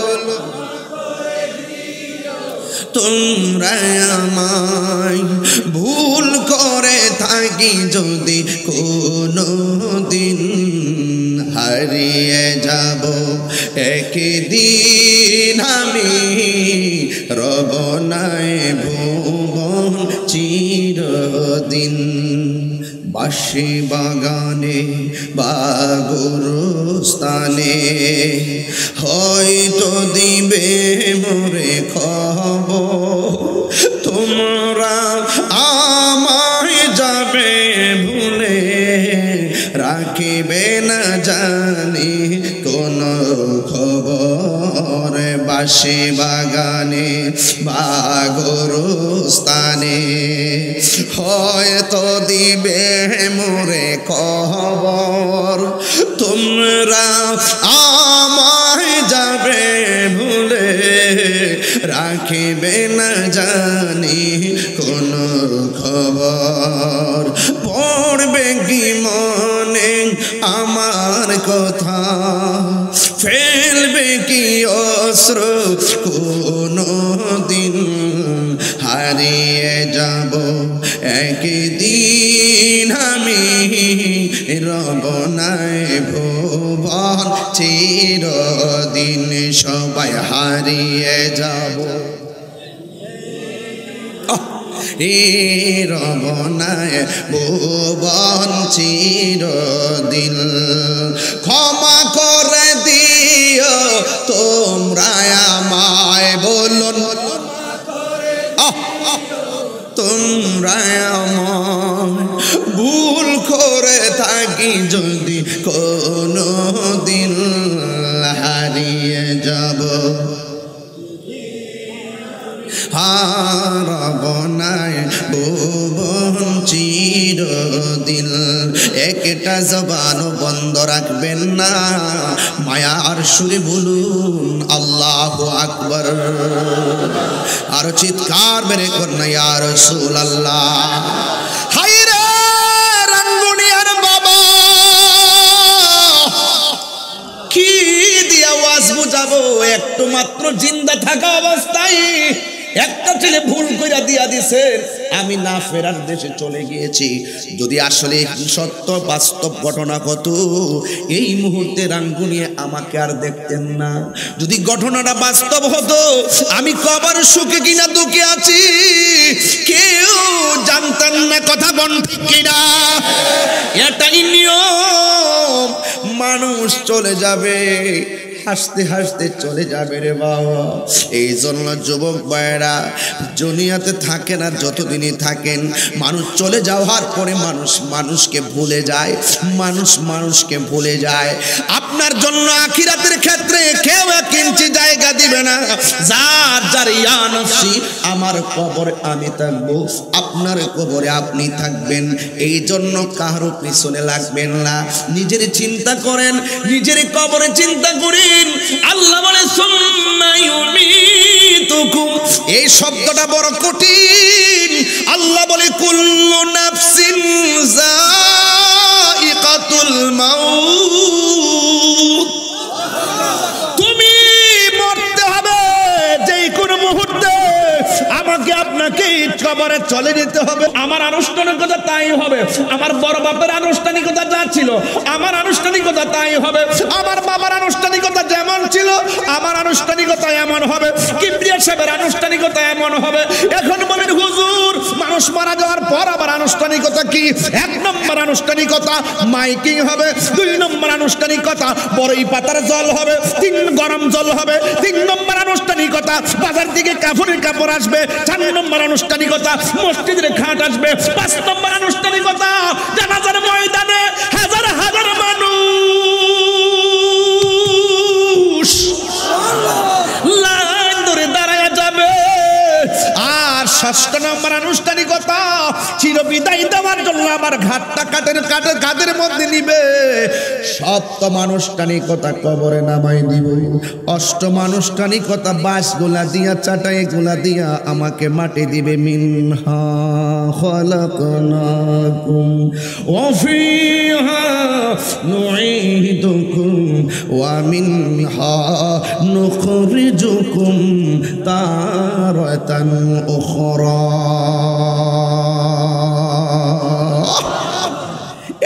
তোমরা আমায়, ভুল করে থাকি যদি কোনো দিন। হারিয়ে যাব একদিন আমি, রবনায় ভুবন চিরদিন। বাঁশি বাগানে বা গোরস্থানে হয়তো দিবে মোরে খবর, তোমরা আমায় যাবে ভুলে, রাখিবে না জানি কোন খবর। বাঁশি বাগানে বা গোরস্থানে হয়তো দিবে মোরে খবর, তোমরা আমায় যাবে ভুলে, রাখিবে না জানি কোন খবর। পড়বে কি মনে আমার কথা, ফেলবে কি অশ্রু কোনো দিন। হারিয়ে যাব একদিন আমি, রবনায় ভুবন চিরদিন। সবাই হারিয়ে যাব রবনায় ভুবন চিরদিন। ক্ষমা করে দিও তোমরা আমায়, বলুন তোমরা আমায়, ভুল করে থাকি যদি কোনো দিন। হারিয়ে যাব রবনায় একটা জবানও বন্ধ রাখবেন না, মায়ার সুরে বলুন আল্লাহু আকবার। আর চিৎকার বের করুন ইয়া রাসূলুল্লাহ। হায়রে রাঙ্গুনিয়ার বাবা, কি দিয়া ওয়াজ বুঝাবো? একটু মাত্র জিন্দা থাকা অবস্থায় একটা ছেলে ভুল কইরা দিয়া দিছে, আমি না ফেরার দেশে চলে গিয়েছি। যদি আসলে সত্য বাস্তব ঘটনা হতো, এই মুহূর্তে রাঙ্গুনিয়া আমাকে আর দেখতেন না। যদি ঘটনাটা বাস্তব হতো, আমি কবর সুখে কিনা দুঃখে আছি কেউ জানতেন না। কথা বল ঠিক কিনা? এটাই নিয়ম। মানুষ চলে যাবে, হাসতে হাসতে চলে যাবে রে বাবা। এই জন্য যুবক ভাইরা দুনিয়াতে থাকেন, আর যতদিনই থাকেন মানুষ চলে যাওয়ার পরে মানুষ মানুষকে ভুলে যায়, মানুষ মানুষকে ভুলে যায়। আপনার জন্য আখিরাতের ক্ষেত্রে কেউ এক ইঞ্চি জায়গা দিবে না। যার যার ইয়া নফসি, আমার কবরে আমি থাকবো, আপনার কবরে আপনি থাকবেন। এই জন্য কারো পিছনে লাগবেন না, নিজের চিন্তা করেন, নিজের কবরে চিন্তা করি। আল্লাহ বলে সুম্মা ইউমীতুকুম, এই শব্দটা বড় কঠিন। আল্লাহ বলে কুল্লু নাফসিন যায়িকাতুল মাউত, তুমি মরতে হবে যে কোনো মুহূর্তে, আমাকে আপনাকে কবরে চলে যেতে হবে। আমার আনুষ্ঠানিকতা তাই হবে, আমার বড় বাপের আনুষ্ঠানিকতা যা ছিল আমার আনুষ্ঠানিকতা তাই হবে, আমার বাবার আনুষ্ঠানিকতা যেমন ছিল আমার আনুষ্ঠানিকতা এমন হবে, কিবরিয়া সাহেবের আনুষ্ঠানিকতা এমন হবে। এখন বলেন হুজুর, মানুষ মারা যাওয়ার পর আবার আনুষ্ঠানিকতা কি? এক নম্বর আনুষ্ঠানিকতা মাইকিং হবে, দুই নম্বর আনুষ্ঠানিকতা বড়ই পাতার জল হবে, তিন গরম জল হবে, তিন নম্বর আনুষ্ঠানিকতা বাজার থেকে কাপড়ের কাপড় আসবে, চার নম্বর আনুষ্ঠানিকতা মসজিদের খাট আসবে, পাঁচ নম্বর আনুষ্ঠানিকতা জানাজার ময়দানে হাজার হাজার মানুষ লাইন ধরে দাঁড়ায় যাবে। আর ষষ্ঠ নম্বর আনুষ্ঠানিকতা চিরবিদায় দেওয়ার জন্য আমার ঘাটটা কাদের মধ্যে নিবে। সপ্তম আনুষ্ঠানিকতা কবরে নামাই দিব। অষ্টম আনুষ্ঠানিকতা বাঁশ গোলা দিয়া চাটাই গোলা দিয়া আমাকে মাটি দিবে। মিনহা খালাকনাকুম ওয়া ফিহা নুঈদুকুম ওয়া মিনহা নুখরিজুকুম তারাতান উখরা।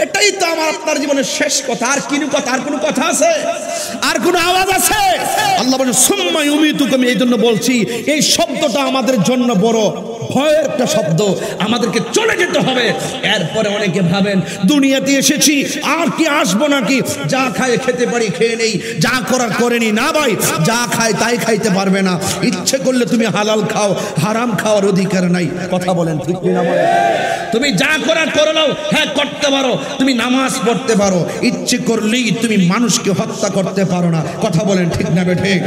এটাই তো আমার আপনার জীবনের শেষ কথা। আর কিনু কথা, আর কোনো কথা আছে? আর কোনো আওয়াজ আছে? আল্লাহ বলেন সুম্মা ইউমীতুকুম। এই জন্য বলছি, এই শব্দটা আমাদের জন্য বড় ভয়ের একটা শব্দ। আমাদেরকে চলে যেতে হবে। এরপরে অনেকে ভাবেন দুনিয়াতে এসেছি আর কি আসবো নাকি, যা খায় খেতে পারি খেয়ে নেই, যা করার করে নি। না ভাই, যা খায় তাই খাইতে পারবে না। ইচ্ছে করলে তুমি হালাল খাও, হারাম খাওয়ার অধিকার নাই। কথা বলেন ঠিক না? তুমি যা করার করে নাও, হ্যাঁ করতে পারো। তুমি নামাজ পড়তে পারো, ইচ্ছে করলেই তুমি মানুষকে হত্যা করতে পারো না। কথা বলেন ঠিক না ঠিক?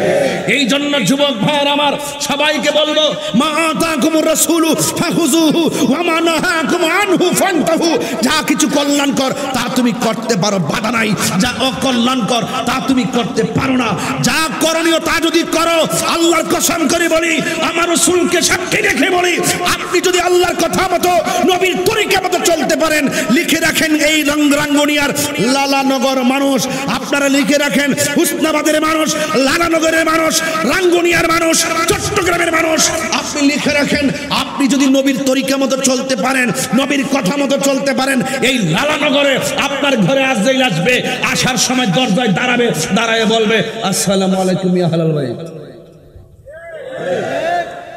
এই জন্য যুবক ভাইয়ের আমার সবাইকে বলবো, মা আতাকুমুর রাসূলু ফাখুযুহু ওয়া মা নাহাকুম আনহু ফান্তাহু। যা কিছু কল্যাণকর তা তুমি করতে পারো, বাধা নাই। যা অকল্যাণকর তা তুমি করতে পারো না। যা করণীয় তা যদি করো, আল্লাহর কসম করে বলি, আমার রাসূলকে সাক্ষী রেখে বলি, আপনি যদি আল্লাহর কথা মতো নবীর তরিকা মতো চলতে পারেন, লিখে রাখেন এই রাঙ্গুনিয়ার লালানগর মানুষ, আপনারা লিখে রাখেন হুসনাবাদের মানুষ, লালানগরের মানুষ, রাঙ্গুনিয়ার মানুষ, চট্টগ্রামের মানুষ, আপনি লিখে রাখেন, আপনি যদি নবীর তরিকা মতো চলতে পারেন, নবীর কথা মতো চলতে পারেন, এই লালানগরে আপনার ঘরে আজরাইল আসবে, আসার সময় দরজায় দাঁড়াবে, দাঁড়ায় বলবে আসসালামু আলাইকুম ইয়া হালাল ভাই।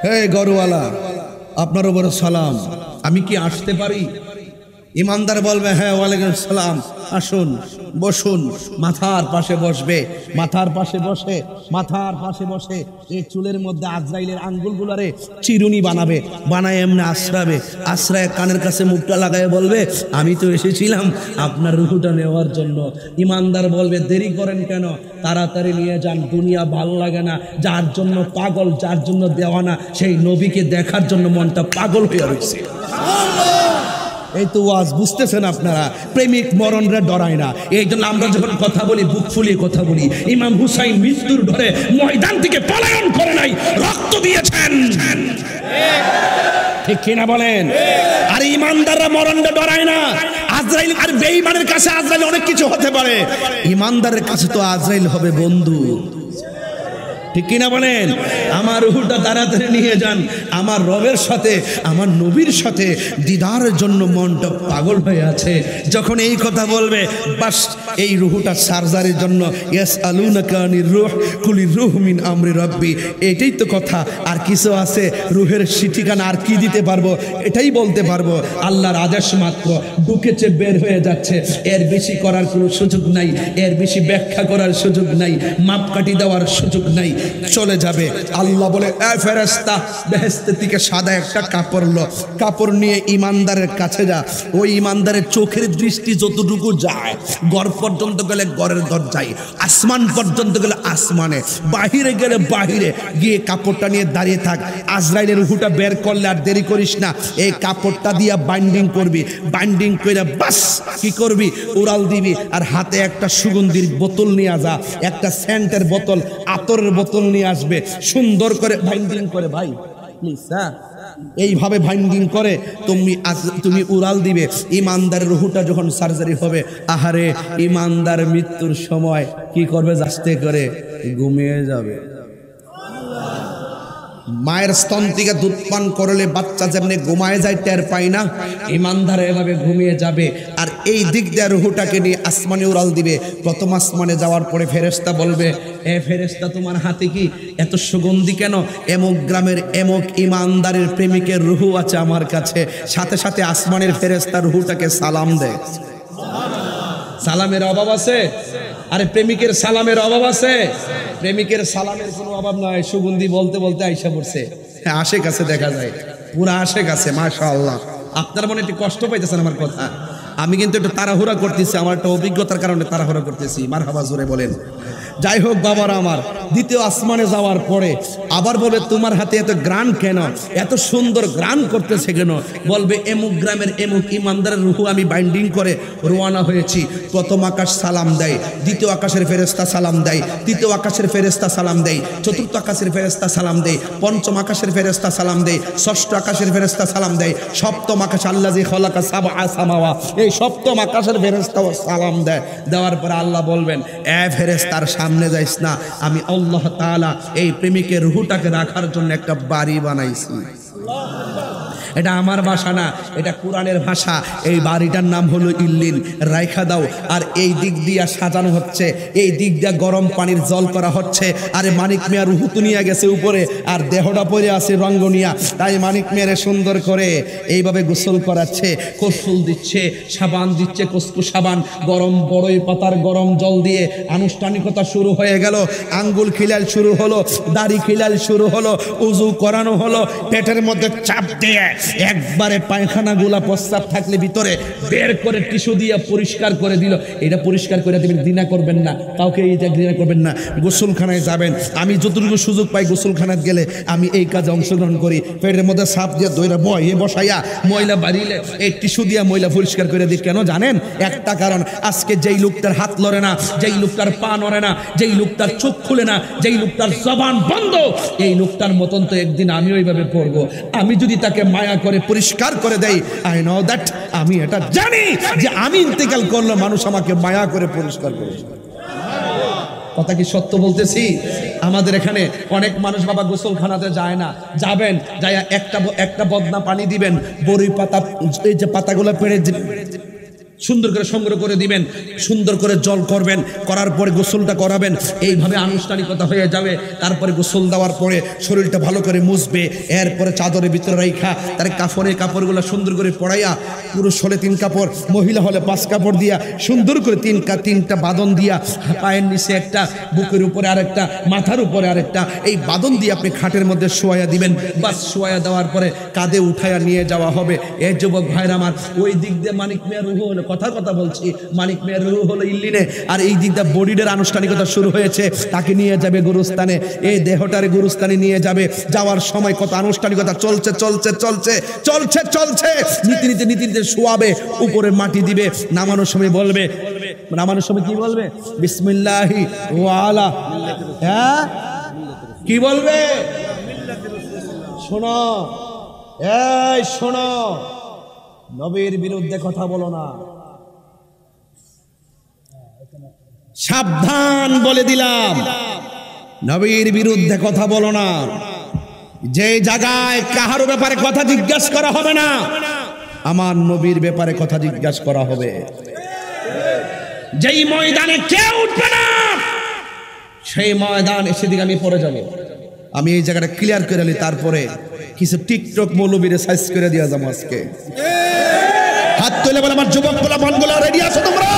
হে গরুওয়ালা, আপনার উপর সালাম, আমি কি আসতে পারি? ইমানদার বলবে হ্যাঁ ওয়ালাইকুম সালাম, আসুন বসুন। মাথার পাশে বসবে, মাথার পাশে বসে, মাথার পাশে বসে এই চুলের মধ্যে আজরাইলের আঙ্গুলগুলারে চিরুনি বানাবে, বানায় এমনি আশ্রাবে, আশ্রায় কানের কাছে মুখটা লাগায় বলবে আমি তো এসেছিলাম আপনার রুহুটা নেওয়ার জন্য। ইমানদার বলবে দেরি করেন কেন, তাড়াতাড়ি নিয়ে যান, দুনিয়া ভালো লাগে না। যার জন্য পাগল, যার জন্য দেওয়ানা, সেই নবীকে দেখার জন্য মনটা পাগল হয়ে রয়েছে। এই তো ওয়াজ বুঝতেছেন আপনারা, প্রেমিক মরণরে ডরায় না। এই জন্য আমরা যখন কথা বলি বুক ফুলিয়ে কথা বলি। ইমাম হুসাইন মৃত্যুর ডরে ময়দান থেকে পলায়ন করে নাই, রক্ত দিয়েছেন, ঠিক কিনা বলেন? আর ইমানদাররা মরণরে ডরায় না। আজরাইল আর বেঈমানের কাছে আজরাইল অনেক কিছু হতে পারে, ইমানদারের কাছে তো আজরাইল হবে বন্ধু, ঠিক কিনা বলেন? আমার রুহটা তাড়াতাড়ি নিয়ে যান, আমার রবের সাথে আমার নবীর সাথে দিদারের জন্য মনটা পাগল হয়ে আছে। যখন এই কথা বলবে বাস এই রুহটা সার্জারির জন্য, ইয়াসআলুনাকা আনির রূহ কুলির রূহ মিন আমরি রাব্বি, এটাই তো কথা। আর কিছু আছে রুহের ঠিকানা আর কি দিতে পারবো? এটাই বলতে পারবো আল্লাহর আদেশ মাত্র, ঢুকেছে বের হয়ে যাচ্ছে, এর বেশি করার কোনো সুযোগ নাই, এর বেশি ব্যাখ্যা করার সুযোগ নাই, মাপকাঠি দেওয়ার সুযোগ নাই, চলে যাবে। আল্লাহ বলে এ ফেরেশতা বেহেশত থেকে সাদা একটা কাপড় লো, কাপড় নিয়ে ইমানদারের কাছে যা। ওই ইমানদারের চোখের দৃষ্টি যতটুকু যায়, ঘর পর্যন্ত গেলে ঘরের দরজায়, আসমান পর্যন্ত গেলে আসমানে, বাহিরে গেলে বাহিরে গিয়ে কাপড়টা নিয়ে দাঁড়িয়ে থাক। আজরাইলের রূহটা বের করলে আর দেরি করিস না, এই কাপড়টা দিয়ে বাইন্ডিং করবি, বাইন্ডিং করে বাস কি করবি, উড়াল দিবি। আর হাতে একটা সুগন্ধির বোতল নিয়ে যা, একটা সেন্টের বোতল, আতরের বোতল নিয়ে আসবে, সুন্দর করে বাইন্ডিং করে, ভাই প্লিজ, হ্যাঁ এইভাবে বাইন্ডিং করে তুমি উড়াল দিবে। ইমানদারের রুহটা যখন সার্জারি হবে, আহারে ইমানদার মৃত্যুর সময় কি করবে? আস্তে করে ঘুমিয়ে যাবে। মায়ের স্তন থেকে দুধ পান করলে বাচ্চা যেমনি ঘুমায় যায় টের পায় না, ইমানদার এভাবে ঘুমিয়ে যাবে। আর এই দিক দিয়ে রুহটাকে নিয়ে আসমানে উড়াল দিবে। প্রথম আসমানে যাওয়ার পরে ফেরেশতা বলবে, এ ফেরেশতা তোমার হাতে কি এত সুগন্ধি কেন? এমক গ্রামের এমক ইমানদারের প্রেমিকের রুহ আছে আমার কাছে। সাথে সাথে আসমানের ফেরেশতা রুহটাকে সালাম দেয়। সালামের অভাব আছে? আরে প্রেমিকের সালামের অভাব আছে? প্রেমিকের সালামের কোনো অভাব নয়। সুগন্ধি বলতে বলতে আইসা পড়ছে, হ্যাঁ আশেক আছে, দেখা যায় পুরা আশেক আছে, মাশাআল্লাহ। আপনার মনে একটু কষ্ট পাইতেছেন আমার কথা, আমি কিন্তু একটু তাড়াহুড়া করতেছি, আমার একটা অভিজ্ঞতার কারণে তাড়াহুড়া করতেছি। মারহাবা জোরে বলেন। যাই হোক বাবারা আমার, দ্বিতীয় আসমানে যাওয়ার পরে আবার বলবে তোমার হাতে এত গ্রান কেন, এত সুন্দর গ্রান করতেছে কেন? বলবে এমুক গ্রামের এমুক ইমানদারের রুহ আমি বাইন্ডিং করে রওনা হয়েছি। প্রথম আকাশ সালাম দেয়, দ্বিতীয় আকাশের ফেরেশতা সালাম দেয়, তৃতীয় আকাশের ফেরেশতা সালাম দেয়, চতুর্থ আকাশের ফেরেশতা সালাম দেয়, পঞ্চম আকাশের ফেরেশতা সালাম দেয়, ষষ্ঠ আকাশের ফেরেশতা সালাম দেয়, সপ্তম আকাশ আল্লাযী খালাকা সাবআ সামাওয়া, এই সপ্তম আকাশের ফেরেশতাও সালাম দেয়। দেওয়ার পর আল্লাহ বলবেন, এ ফেরেশতার সামনে যাইস না, আমি আল্লাহ তাআলা এই প্রেমিকের রুহটাকে রাখার জন্য একটা বাড়ি বানাইছি। এটা আমার ভাষা না, এটা কোরআনের ভাষা। এই বাড়িটার নাম হলো ইল্লিন, রাইখা দাও। আর এই দিক দিয়া সাজানো হচ্ছে, এই দিক দিয়া গরম পানির জল করা হচ্ছে। আরে মানিক মিয়া রুহু তো নিয়ে গেছে উপরে, আর দেহটা পরে আছে রঙ্গনিয়া, তাই মানিক মিয়ারে সুন্দর করে এইভাবে গোসল করাচ্ছে, কসুল দিচ্ছে, সাবান দিচ্ছে, কসকু সাবান, গরম বড়ই পাতার গরম জল দিয়ে আনুষ্ঠানিকতা শুরু হয়ে গেল। আঙ্গুল খিলাল শুরু হলো, দাড়ি খিলাল শুরু হলো, উজু করানো হলো। পেটের মধ্যে চাপ দিয়ে একবারে পায়খানা গুলা প্রস্রাব থাকলে ভিতরে বের করে টিস্যু দিয়ে পরিষ্কার করে দিল। এটা পরিষ্কার করে দেবেন, ঘৃণা করবেন না, কাউকে এটা ঘৃণা করবেন না। গোসলখানায় যাবেন, আমি যতটুকু সুযোগ পাই গোসলখানায় গেলে আমি এই কাজে অংশগ্রহণ করি। পেটের মধ্যে সাপ দিয়ে দইরা বয়ে বসাইয়া ময়লা বাড়িলে এই টিস্যু দিয়ে ময়লা পরিষ্কার করে দিই। কেন জানেন? একটা কারণ, আজকে যেই লোকটার হাত লড়ে না, যেই লোকটার পা নড়ে না, যেই লোকটার চোখ খুলে না, যেই লোকটার জবান বন্ধ, এই লোকটার মতন তো একদিন আমি ওইভাবে পড়বো। আমি যদি তাকে মায়া করে পরিষ্কার করে দেই, আই নো দ্যাট, আমি এটা জানি যে আমি ইন্তেকাল করলে মানুষ আমাকে মায়া করে পরিষ্কার করে। কথা কি সত্য বলতেছি? আমাদের এখানে অনেক মানুষ বাবা গোসলখানাতে যায় না, যাবেন, যাইয়া একটা বদনা পানি দিবেন, বড়ি পাতা, এই যে পাতাগুলো পেড়ে সুন্দর করে সংগ্রহ করে দিবেন, সুন্দর করে জল করবেন, করার পরে গোসলটা করাবেন, এইভাবে আনুষ্ঠানিকতা হয়ে যাবে। তারপরে গোসল দেওয়ার পরে শরীরটা ভালো করে মুছবে, এরপরে চাদরের ভিতরে রাইখা তার কাফনের কাপড়গুলো সুন্দর করে পরাইয়া, পুরুষ হলে 3 কাপড়, মহিলা হলে 5 কাপড় দিয়া সুন্দর করে 3টা বাঁধন দিয়া, পায়ের নিচে একটা, বুকের উপরে আরেকটা, মাথার উপরে আরেকটা, এই বাঁধন দিয়ে আপনি খাটের মধ্যে শোয়া দিবেন। বাস শোয়া দেওয়ার পরে কাঁধে উঠাইয়া নিয়ে যাওয়া হবে। এই যুবক ভাইরা আমার, ওই দিক দিয়ে মানিক মিয়া রুহু হলে কথা বলছি, মানিক মিয়ার রূহ হলো ইল্লিনে, আর এই দিকটা বডির আনুষ্ঠানিকতা শুরু হয়েছে, তাকে নিয়ে যাবে গুরুস্থানে, এই দেহটারে গুরুস্থানে নিয়ে যাবে। যাওয়ার সময় কত আনুষ্ঠানিকতা চলছে চলছে চলছে চলছে চলছে, নীতি শোয়াবে, উপরে মাটি দিবে, নামানোর সময় বলবে, নামানোর সময় কি বলবে? বিসমিল্লাহি ওয়া আলা, হ্যাঁ কি বলবে? শোনো, এই শোনো, নবীর বিরুদ্ধে কথা বলো না, সাবধান বলে দিলাম, নবীর বিরুদ্ধে কথা বলো না। যে জায়গায় কাহারো ব্যাপারে কথা জিজ্ঞাসা করা হবে না, আমার নবীর ব্যাপারে কথা জিজ্ঞাসা করা হবে। যেই ময়দানে কেউ উঠবে না, সেই ময়দান এসে দিকে আমি পড়ে যাব। আমি এই জায়গাটা ক্লিয়ার করে নিই, তারপরে কিছু টিকটক মৌলবীরে সাইজ করে দিয়া যাবো আজকে। হাত তুলে বলে আমার যুবক বলা মনগুলো রেডি আছো তোমরা?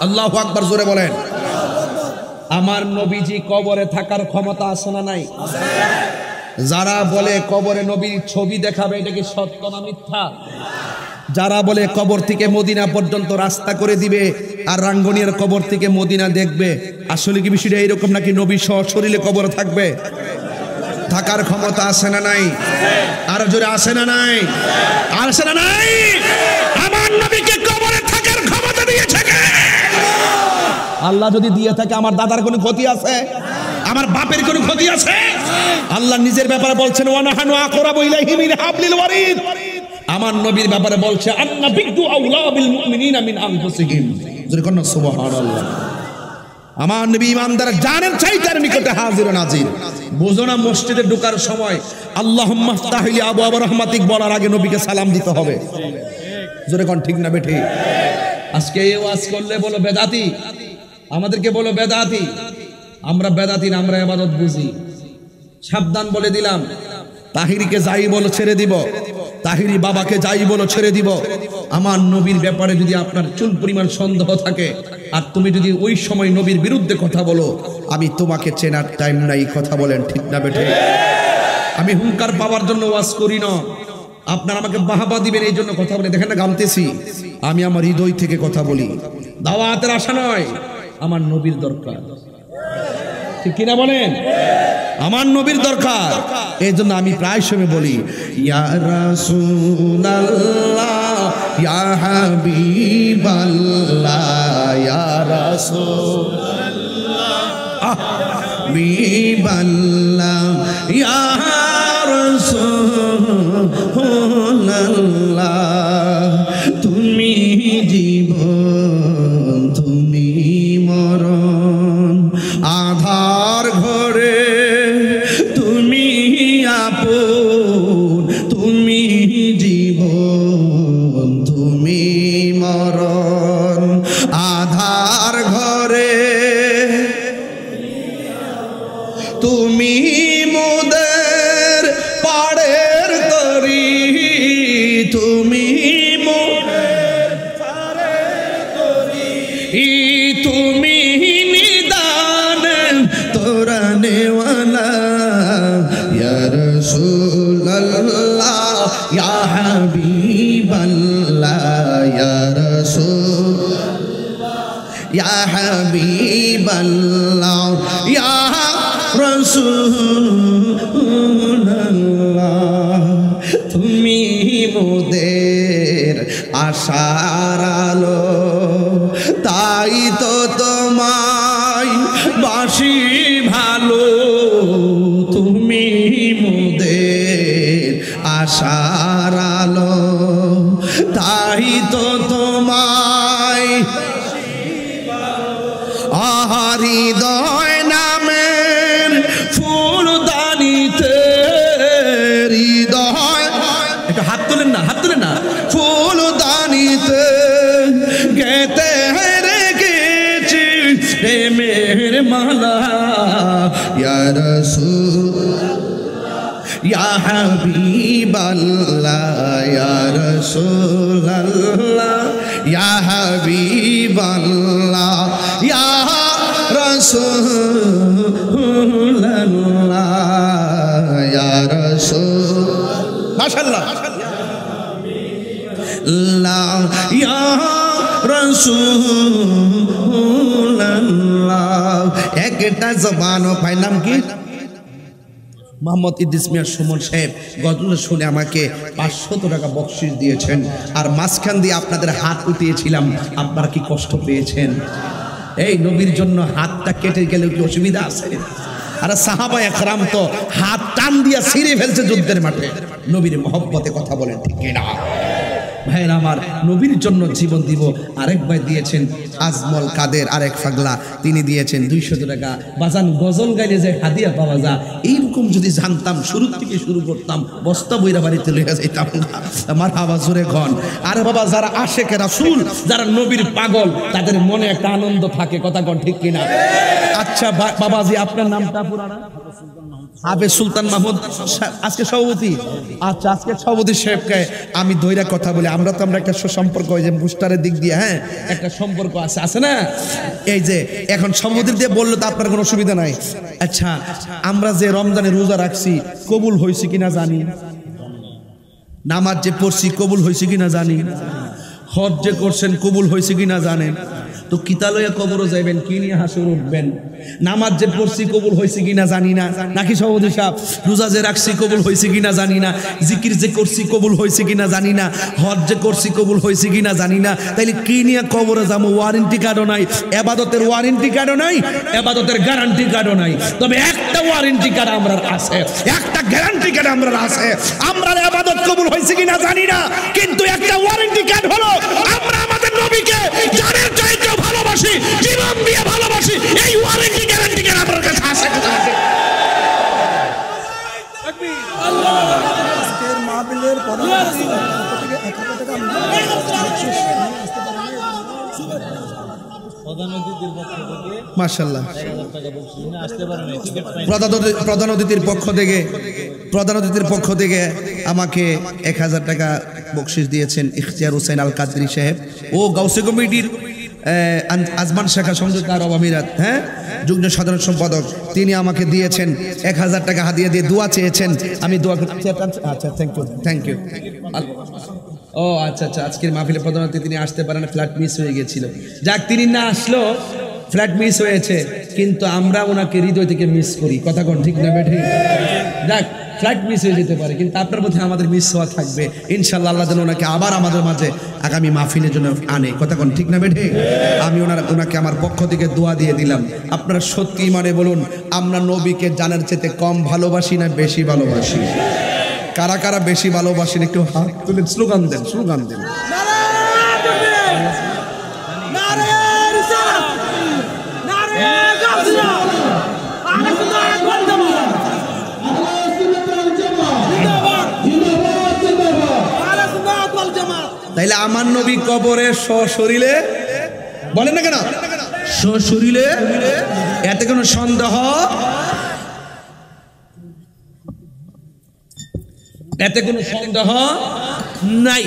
আল্লাহু আকবার জোরে বলেন। আমার নবীজি কবরে থাকার ক্ষমতা আছে না নাই? যারা বলে কবরে নবীর ছবি দেখাবে, এটা কি সত্য না মিথ্যা? যারা বলে কবর থেকে মদিনা পর্যন্ত রাস্তা করে দিবে আর রাঙ্গনিয়ার কবর থেকে মদিনা দেখবে, আসলে কি বিষয়টা এইরকম নাকি? নবী শরীরে কবরে থাকবে, থাকার ক্ষমতা আছে না নাই? আর জোরে আছে না নাই? আছে না নাই? আমার নবীকে কবরে থাকার ক্ষমতা দিয়েছে কে? আল্লাহ যদি দিয়ে থাকে, আমার দাদার কোনো ক্ষতি আছে? আমার বাপের কোনো ক্ষতি আছে? আল্লাহ নিজের ব্যাপারে বলছেন, ওয়া নাহানু আকরাবু ইলাইহি মিন হাবলিল ওয়ারিদ। আমার নবীর ব্যাপারে বলছে, আন্নাবিয়্যু আউলা বিল মুমিনিনা মিন আনফুসিহিম। জোরে কোন সুবহানাল্লাহ। আমার নবী ইমানদার জানের চাইতার নিকটে হাজির ও নাজির। বুঝো না, মসজিদে ঢোকার সময় আল্লাহুম্মা ফতাহলি আবওয়াব রাহমাতিক বলার আগে নবীকে সালাম দিতে হবে। জোরে কোন ঠিক না বেঠি? আজকে এই ওয়াজ করলে বলো বেদাতি, আমাদেরকে বলো বেদাতি। আমরা বেদাতি না, আমরা ইবাদত বুঝি। সাবধান বলে দিলাম, তাহিরিকে যাই বলো ছেড়ে দিব, তাহিরি বাবাকে যাই বলো ছেড়ে দিব। আমার নবীর ব্যাপারে যদি আপনার চুল পরিমাণ সন্দেহ থাকে, আর তুমি যদি ওই সময় নবীর বিরুদ্ধে কথা বলো, আমি তোমাকে চেনার টাইম নাই। কথা বলেন ঠিক না বেঠে? আমি হুঙ্কার পাওয়ার জন্য ওয়াজ করি না, আপনার আমাকে বাহাবা দিবেন এই জন্য কথা বলে। দেখেন না গামতেছি, আমি আমার হৃদয় থেকে কথা বলি, দাওয়াতের আশা নয়। আমার নবীর দরকার, ঠিক কিনা বলেন? আমার নবীর দরকার। এই জন্য আমি প্রায় সময় বলি, ইয়া রাসূলুল্লাহ, ইয়া হাবিবাল্লাহ, ইয়া রাসূলুল্লাহ, হাবিবাল্লাহ, ইয়া রাসূলুল্লাহ। তুমি জীবন, তুমি মরণ, আধার ঘরে তুমি আপন, তুমি জীবন, তুমি মরণ, আধার ঘরে তুমি মোদের পাড়ের তরি, তুমি মোদের পাড়ের তরি, তুমি নিদান তোরা নেওয়ালা, ইয়া রাসূলুল্লাহ, ইয়া হাবিবাল্লাহ, ইয়া রাসূলুল্লাহ, ইয়া হাবিবাল্লাহ, ইয়া রাসূলুল্লাহ। তুমি মোদের আশার আলো, তাই তো তোমায় বাসি ভালো। তুমি মোদের আশার আলো, তাই তো তোমায় হৃদয় নামের ফুলদানিতে, হৃদয়, একটু হাত তুলেন না, হাত তুলেন না, ফুলদানিতে গেতে রেখেছি প্রেমের মালা, ইয়া রাসূলুল্লাহ, ইয়া হাবিবাল্লাহ, ইয়া রাসূলুল্লাহ, ইয়া হাবিবাল্লাহ, ইয়া রাসূলুল্লাহ ইয়া রাসূল মাশাআল্লাহ লা ইয়া রাসূলুল্লাহ একটা জবানও পাই নাম কি মোহাম্মদ ইদ্রিস মিয়া সুমন সাহেব গজল শুনে আমাকে 500 টাকা বকশিশ দিয়েছেন আর মাঝখান দিয়ে আপনাদের হাত উঠিয়েছিলাম আপনারা কি কষ্ট পেয়েছেন এই নবীর জন্য হাতটা কেটে গেলে কি অসুবিধা আছে আর সাহাবা একরাম তো হাত টান দিয়া ছিঁড়ে ফেলছে যুদ্ধের মাঠে নবীর মহব্বতে কথা বলেন ঠিক কিনা ভাইরা আমার নবীর জন্য জীবন দিব আরেক ভাই দিয়েছেন আজমল কাদের আরেক ফাগলা তিনি দিয়েছেন 200 টাকা বাজান গজল গাইলে যে হাদিয়া পাওয়া যায় এইরকম যদি জানতাম শুরু থেকে শুরু করতাম বস্তা বইরা বাড়িতে লইয়া যাইতাম আমার আওয়াজ জোরে ঘন আরে বাবা যারা আশেকে রাসূল যারা নবীর পাগল তাদের মনে একটা আনন্দ থাকে কথা কোন ঠিক কিনা আচ্ছা বাবাজি আপনার নামটা পুরানা হাফেজ সুলতান মাহমুদ আজকে সভাপতি আচ্ছা আজকে সভাপতি সাহেবকে আমি দইরা কথা বলি আমরা তো আমরা একটা সম্পর্ক ওই যে বুস্টারের দিক দিয়ে হ্যাঁ একটা সম্পর্ক আছে না এই যে এখন সভাপতি দিয়ে বললে তো আপনার কোনো অসুবিধা নাই আচ্ছা আমরা যে রমজানে রোজা রাখছি কবুল হয়েছে কিনা জানি নামাজ যে পড়ছি কবুল হয়েছে কিনা জানি হজ যে করছেন কবুল হয়েছে কিনা জানেন তো কিতালয়া কবরও যাবেন কি নিয়ে হাসুর উঠবেন নামাজ যে পড়ছি কবুল হয়েছে কিনা জানি না নাকি সভাপতি সাহেব রোজা যে রাখছি কবুল হয়েছে কিনা জানি না জিকির যে করছি কবুল হয়েছে কিনা জানি না হজ যে করছি কবুল হয়েছে কিনা জানি না তাইলে কি নিয়ে কবরে যাবো ওয়ারেন্টি কার্ডও নাই এবাদতের ওয়ারেন্টি কার্ডও নাই এবাদতের গ্যারান্টি কার্ডও নাই তবে একটা ওয়ারেন্টি কার্ড আমরা আছে একটা গ্যারান্টি কার্ড আমরা আছে আমরা এবাদত কবুল হয়েছে কিনা জানি না কিন্তু একটা ওয়ারেন্টি কার্ড হলো আমরা আমাদের নবীকে জানের চাইতে ভালোবাসি জীবন দিয়ে ভালোবাসি এই ওয়ারেন্টি গ্যারান্টি কার্ড আমার কাছে আছে আজকের মাহফিলের পরবর্তী থেকে 1000 টাকা মাশাআল্লাহ প্রধান অতিথির পক্ষ থেকে আমাকে 1000 টাকা বকশিশ দিয়েছেন ইখতিয়ার হোসেন আল কাদরি সাহেব ও গাউসে কমিটির আজমান শাখা সংযুক্ত আরব আমিরাত হ্যাঁ যুগ্ম সাধারণ সম্পাদক তিনি আমাকে দিয়েছেন 1000 টাকা হাদিয়া দিয়ে দোয়া চেয়েছেন আমি দোয়া করতে আচ্ছা থ্যাংক ইউ ও আচ্ছা আজকের মাহফিলে প্রধান অতিথি তিনি আসতে পারেন ফ্ল্যাট মিস হয়ে গিয়েছিল যাক তিনি না আসলো ফ্ল্যাট মিস হয়েছে কিন্তু আমরা ওনাকে হৃদয় থেকে মিস করি কথা কোন ঠিক না বেঠি যাক ফ্লাইট মিস হয়ে যেতে পারে কিন্তু আপনার মধ্যে আমাদের মিস হওয়া থাকবে ইনশাআল্লাহ আল্লাহ যেন ওনাকে আবার আমাদের মাঝে আগামী মাহফিলের জন্য আনে কথা কোন ঠিক না বেঠে আমি ওনাকে আমার পক্ষ থেকে দোয়া দিয়ে দিলাম আপনারা সত্যি মানে বলুন আমরা নবীকে জানার চেয়ে কম ভালোবাসি না বেশি ভালোবাসি কারা কারা বেশি ভালোবাসেন একটু হাত তুলে স্লোগান দেন তাইলে আমার নবী কবরে সশরীরে বলেন না কেন সশরীরে এতে কোনো সন্দেহ নাই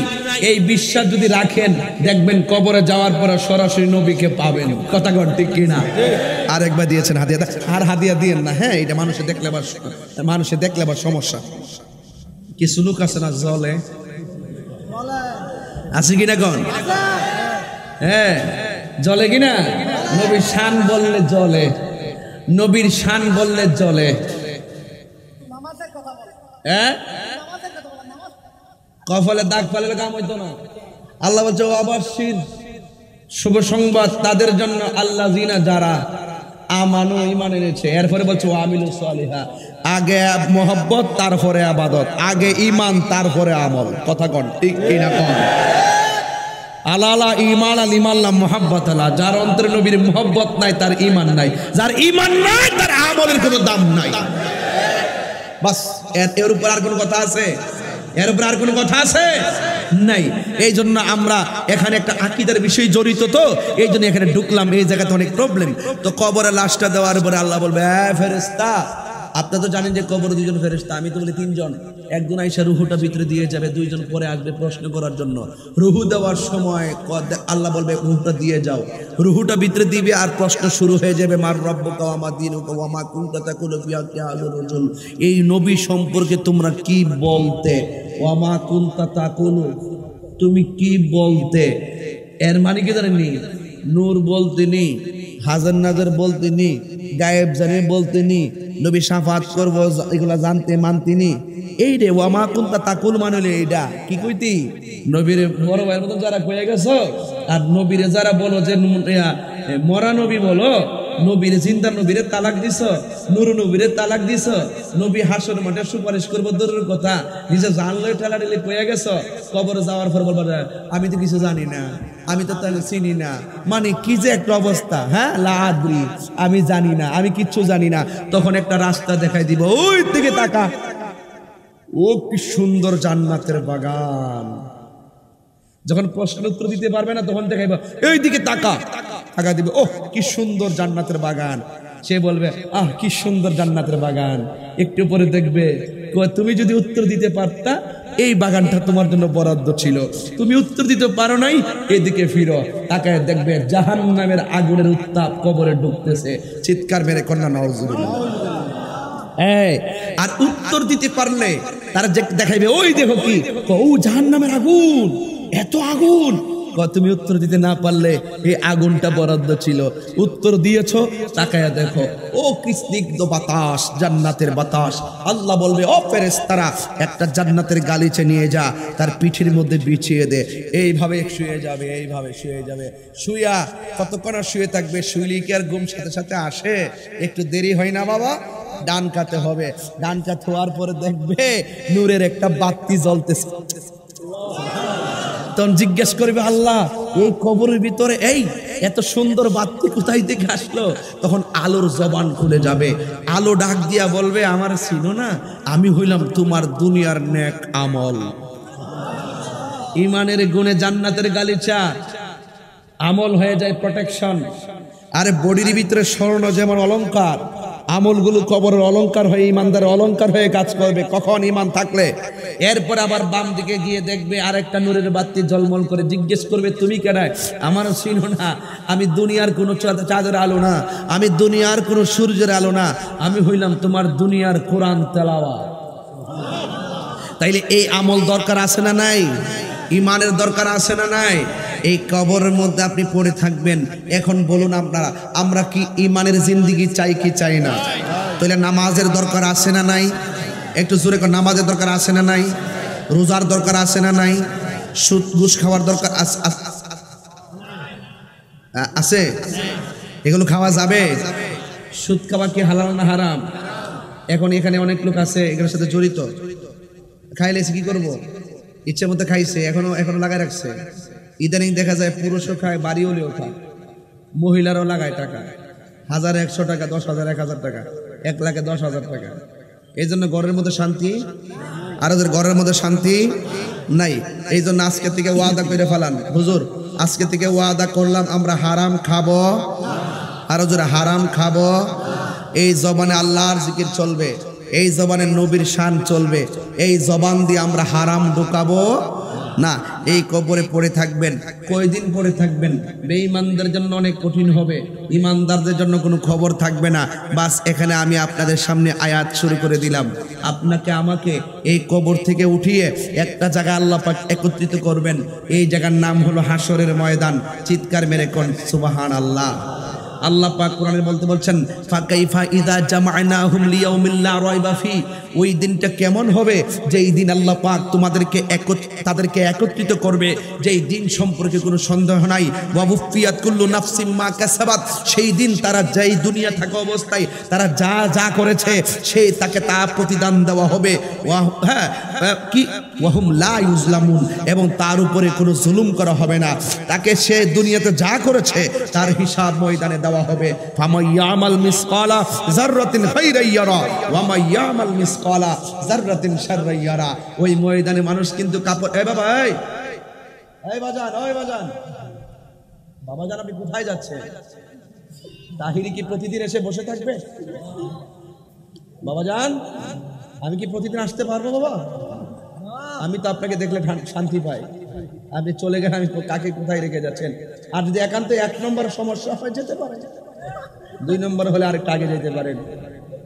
এই বিশ্বাস যদি রাখেন দেখবেন কবরে যাওয়ার পরে সরাসরি নবীকে পাবেন কথা কোন ঠিক কিনা আরেকবার দিয়েছেন হাদিয়া আর হাদিয়া দিয়েন না হ্যাঁ এটা মানুষে দেখলে আবার সমস্যা কিছু লোক আছে না জলে আছে কিনা কোন হ্যাঁ জলে কিনা নবীর শান বললে জলে নবীর শান বললে জলে হ্যাঁ কফলে দাগ ফেলে কাম হইতো না আল্লাহ বলছে অবশ্যই শুভ সংবাদ তাদের জন্য আল্লাযিনা যারা আমানু ঈমান এনেছে এরপরে বলছে আমিলু সালিহা আগে মোহাব্বত তারপরে ইবাদত আগে ঈমান তারপরে আমল কথা কোন ঠিক কিনা কোন আলালা ঈমান আল ঈমান লা মুহাব্বত আলা যার অন্তরে নবীর মুহাব্বত নাই তার ঈমান নাই যার ঈমান নাই তার আমলের কোনো দাম নাই বাস এর উপর আর কোনো কথা আছে নাই এই জন্য আমরা এখানে একটা আকীদার বিষয় জড়িত তো এই জন্য এখানে ঢুকলাম এই জায়গাতে অনেক প্রবলেম তো কবরে লাশটা দেওয়ার পরে আল্লাহ বলবে এ ফেরেশতা আপনারা তো জানেন যে কবরে দুইজন ফেরেশতা, আমি তো বলি তিনজন। একজন আইসা রুহুটা ভিতরে দিয়ে যাবে, দুইজন পরে আসবে প্রশ্ন করার জন্য। রুহু দেওয়ার সময় আল্লাহ বলবে রুহুটা দিয়ে যাও, রুহুটা ভিতরে দিবে আর প্রশ্ন শুরু হয়ে যাবে, মার রব্বুকা ওয়া মা দীনুকা ওয়া মা কুনতা তাকুলু ফি হাযা রাজুল, এই নবী সম্পর্কে তোমরা কি বলতে, ওয়া মা কুনতা তাকুলু, তুমি কি বলতে। এর মানে কি জানেননি? নূর বলতেনি, হাজার নাজার বলতেনি, গায়েব জানে বলতেনি, নবী শাফাত করবো এগুলা জানতে মানতিনি। এই রে ওয়ামা কুনতা তাকুল মানে এইটা কি কইতি, নবীরে বড় ভাইয়ের মতন যারা কয়ে গেছো, আর নবীরে যারা বলো যে মরা নবী বলো, নবীরে জিন্দা নবীরে তালাক দিছ, নুরু নবীরে তালাক দিছ, নবী হাসর মাঠে সুপারিশ করবো দূরের কথা, নিজে জানলে ঠেলাঠেলি কয়ে গেছো, কবরে যাওয়ার পর বলবা আমি তো কিছু জানি না, আমি তো তাহলে চিনি না। মানে কি যে একটা অবস্থা, হ্যাঁ লা আদ্রি, আমি জানি না, আমি কিচ্ছু জানি না। তখন একটা রাস্তা দেখাই দিব, ওই দিকে তাকা, ও কি সুন্দর জান্নাতের বাগান। যখন প্রশ্নের উত্তর দিতে পারবে না তখন দেখাইব, এই দিকে তাকা, তাকা দিবে, ওহ কি সুন্দর জান্নাতের বাগান। সে বলবে আহ কি সুন্দর জান্নাতের বাগান। একটু পরে দেখবে তুমি যদি উত্তর দিতে পারতা, এই বাগানটা তোমার জন্য বরাদ্দ ছিল, তুমি উত্তর দিতে পারো নাই, এদিকে ফিরো, তাকায় দেখবে জাহান্নামের আগুনের উত্তাপ কবরে ঢুকতেছে, চিৎকার মেরে কন্যা নাউজুবিল্লাহ। আর উত্তর দিতে পারলে তারা দেখাইবে, ওই দেখো কি, ও জাহান্নামের আগুন, এত আগুন। তুমি উত্তর দিতে না পারলে এই আগুনটা বরাদ্দ ছিল, উত্তর দিয়েছো, তাকায়া দেখো, ও কি স্নিগ্ধ বাতাস, জান্নাতের বাতাস। আল্লাহ বলবে, ও ফেরেশতারা একটা জান্নাতের গালিচা নিয়ে যা, তার পিঠের মধ্যে বিছিয়ে দে, এইভাবে শুয়ে যাবে, এইভাবে শুয়ে যাবে। শুয়া কতক্ষণ শুয়ে থাকবে, শুইলে কি আর ঘুম সাথে সাথে আসে? একটু দেরি হয় না বাবা, ডান কাতে হবে, ডান কাত হওয়ার পরে দেখবে নূরের একটা বাতি জ্বলতেছে। তখন জিজ্ঞেস করবে, আল্লাহ এই কবরের ভিতরে এই এত সুন্দর বাতি কোথায় থেকে আসলো? তখন আলোর জবান খুলে যাবে, আলো ডাক দিয়া বলবে, আমার চিনো না, আমি হইলাম তোমার দুনিয়ার নেক আমল। ইমানের গুণে জান্নাতের গালিচা, আমল হয়ে যায় প্রোটেকশন। আরে বডির ভিতরে স্বর্ণ যেমন অলংকার, আমলগুলো কবরের অলংকার হয়ে ইমানদারের অলংকার হয়ে কাজ করবে কখন ইমান থাকলে। এরপর আবার বাম দিকে গিয়ে দেখবে আরেকটা নূরের বাতি ঝলমল করে, জিজ্ঞেস করবে, তুমি কেডা? আমার চিনো না, আমি দুনিয়ার কোনো চাঁদের আলো না, আমি দুনিয়ার কোনো সূর্যের আলো না, আমি হইলাম তোমার দুনিয়ার কোরআন তেলাওয়াত। তাইলে এই আমল দরকার আছে না নাই? ইমানের দরকার আছে না নাই? এই কবরের মধ্যে আপনি পড়ে থাকবেন। এখন বলুন আপনারা, আমরা কি ইমানের জিন্দেগি চাই কি চাই না? তাহলে নামাজের দরকার আছে না নাই? একটু জোরে করে, নামাজের দরকার আছে না নাই? রোজার দরকার আছে না নাই? সুদ ঘুষ খাওয়ার দরকার আছে? এগুলো খাওয়া যাবে? সুদ খাওয়া কি হালাল না হারাম? এখন এখানে অনেক লোক আছে এগুলোর সাথে জড়িত, খাইলে কি করব, ইচ্ছে মতো খাইছে, এখনো লাগাই রাখছে। ইদানিং দেখা যায় পুরুষও খায়, বাড়ি হলেও খায়, মহিলারও লাগায় টাকা, 1000 টাকা, 10,000, 1000 টাকা, 1,10,000 টাকা। এই জন্য ঘরের মধ্যে শান্তি, আর ওদের ঘরের মধ্যে শান্তি নাই। এই জন্য আজকে থেকে ওয়াদা করে ফেলান, হুজুর আজকে থেকে ওয়াদা করলাম আমরা হারাম খাবো, আর ওদের হারাম খাবো। এই জবানে আল্লাহর জিকির চলবে, এই জবানে নবীর শান চলবে, এই জবান দিয়ে আমরা হারাম ঢুকাবো না। এই কবরে পড়ে থাকবেন, কয়দিন পড়ে থাকবেন? বেঈমানদের জন্য অনেক কঠিন হবে, ইমানদারদের জন্য কোনো খবর থাকবে না। বাস এখানে আমি আপনাদের সামনে আয়াত শুরু করে দিলাম। আপনাকে আমাকে এই কবর থেকে উঠিয়ে একটা জায়গা আল্লাহ পাক একত্রিত করবেন, এই জায়গার নাম হলো হাসরের ময়দান। চিৎকার মেরে কোন সুবহানাল্লাহ। আল্লাহ পাক কোরআনে বলছেন, ফাকাইফা ইযা জামা'নাহুম লিয়াউমিল লা রাইবা ফি, ওই দিনটা কেমন হবে যেই দিন আল্লাহ পাক তাদেরকে একত্রিত করবে, যেই দিন সম্পর্কে কোনো সন্দেহ নাই। ওয়া বুফিয়াত কুল্লু নাফসিম মা কাসাবাত, সেই দিন তারা যেই দুনিয়া থাকা অবস্থায় তারা যা যা করেছে সেই তাকে তা প্রতিদান দেওয়া হবে। ওয়াহুম লা ইউজলামুন, এবং তার উপরে কোনো জুলুম করা হবে না। তাকে সে দুনিয়াতে যা করেছে তার হিসাব ময়দানে দেওয়া হবে। ফামাইয়ামাল মিসকালা যাররাতিন খাইরান ইয়ারা ওয়া মাইয়ামাল মিসকালা যাররাতিন শাররান ইয়ারা। ওই ময়দানে মানুষ কিন্তু কাপড়, এই বাবা, এই বাজান, ওই বাজান, বাবাজান আপনি কোথায় যাচ্ছে? তাহিরি কি প্রতিদিন এসে বসে থাকবে? বাবাজান, আমি কি প্রতিদিন আসতে পারবো বাবা? আমি তো আপনাকে দেখলে শান্তি পাই। আপনি চলে গেলে আমি কাকে কোথায় রেখে যাচ্ছেন। আর যদি একান্ত 1 নম্বর সমস্যা হয় যেতে পারে, 2 নম্বর হলে আরেকটা আগে যেতে পারেন।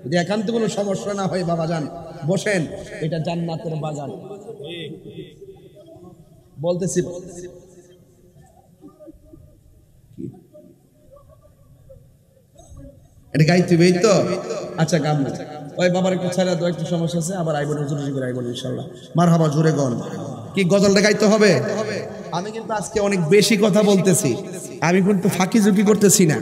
যদি একান্ত কোনো সমস্যা না হয় বাবাজান বসেন, এটা জান্নাতের বাগান বলতেছি। এটা গাইতে এই তো আচ্ছা গাম ওই বাবার একটু ছাড়া তো একটু সমস্যা আছে, আবার আইবন হুজুর করে আইবন ইনশাআল্লাহ। মারহাবা জোরে গন। কি গজলটা গাইতে হবে? আমি কিন্তু আজকে অনেক বেশি কথা বলতেছি, আমি কিন্তু ফাঁকি ঝুঁকি করতেছি না।